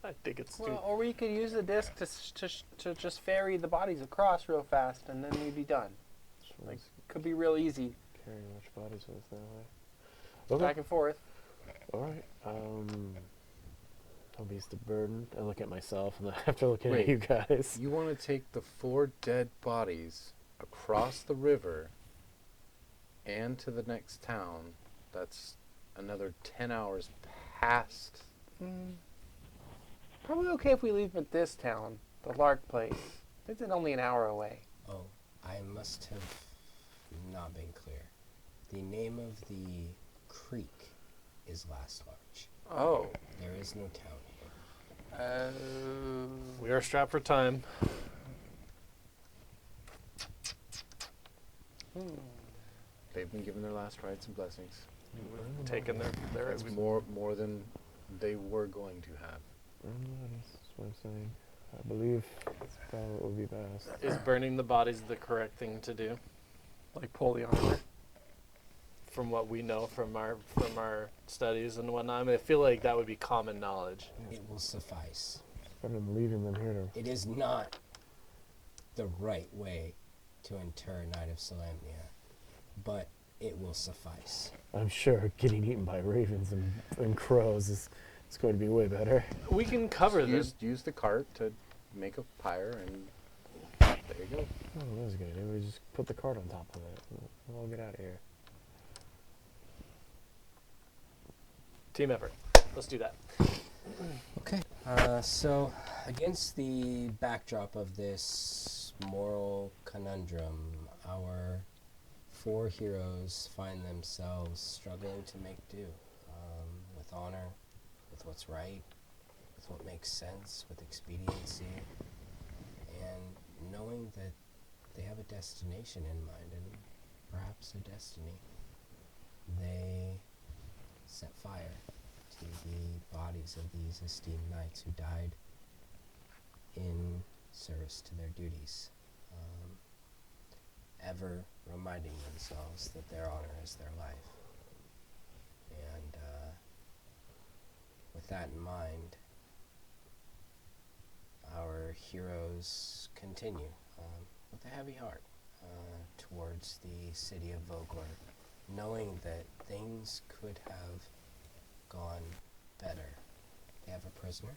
I think it's too. Well, or we could use the disc to just ferry the bodies across real fast, and then we'd be done. Like, could be real easy, carrying much bodies with us that way. Okay. back and forth. All right. I'll be the burden. I look at myself and then after looking Wait. at you guys. You want to take the 4 dead bodies across the river and to the next town. That's another 10 hours past. Probably okay if we leave at this town, the Lark place. It's only an hour away. Oh, I must have not been clear. The name of the creek is Last Larch. Oh. There is no town here. We are strapped for time. They've been given their last rites and blessings. Taking their That's more than they were going to have. That's what I'm saying. I believe that's probably what would be best. Is burning the bodies the correct thing to do? Like pull the armor. From what we know from our studies and whatnot, I mean, I feel like that would be common knowledge. It will suffice. Better than leaving them here to. It is not the right way to inter Knight of Salamnia, but it will suffice. I'm sure getting eaten by ravens and crows is going to be way better. We can cover this. Use the cart to make a pyre, and there you go. Oh, that was good. We just put the cart on top of it. We'll all get out of here. Team effort. Let's do that. Okay. So, against the backdrop of this moral conundrum, our 4 heroes find themselves struggling to make do with honor, with what's right, with what makes sense, with expediency, and knowing that they have a destination in mind and perhaps a destiny. They set fire to the bodies of these esteemed knights who died in service to their duties, ever reminding themselves that their honor is their life. And with that in mind, our heroes continue with a heavy heart towards the city of Vogler, knowing that things could have gone better. They have a prisoner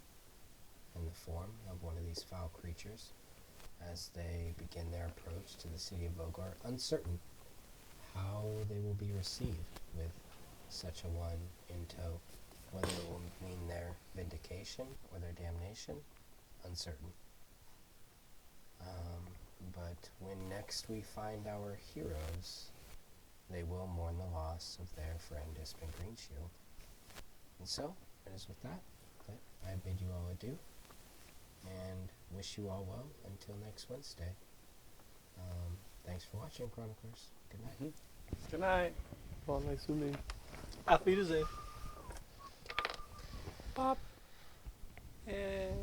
in the form of one of these foul creatures as they begin their approach to the city of Vogler, uncertain how they will be received with such a one in tow. Whether it will mean their vindication or their damnation, uncertain. But when next we find our heroes, they will mourn the loss of their friend Ispin Greenshield. And so, it is with that I bid you all adieu, and wish you all well until next Wednesday. Thanks for watching, Chroniclers. Good night. Good night. Auf Wiedersehen. Pop. Yay.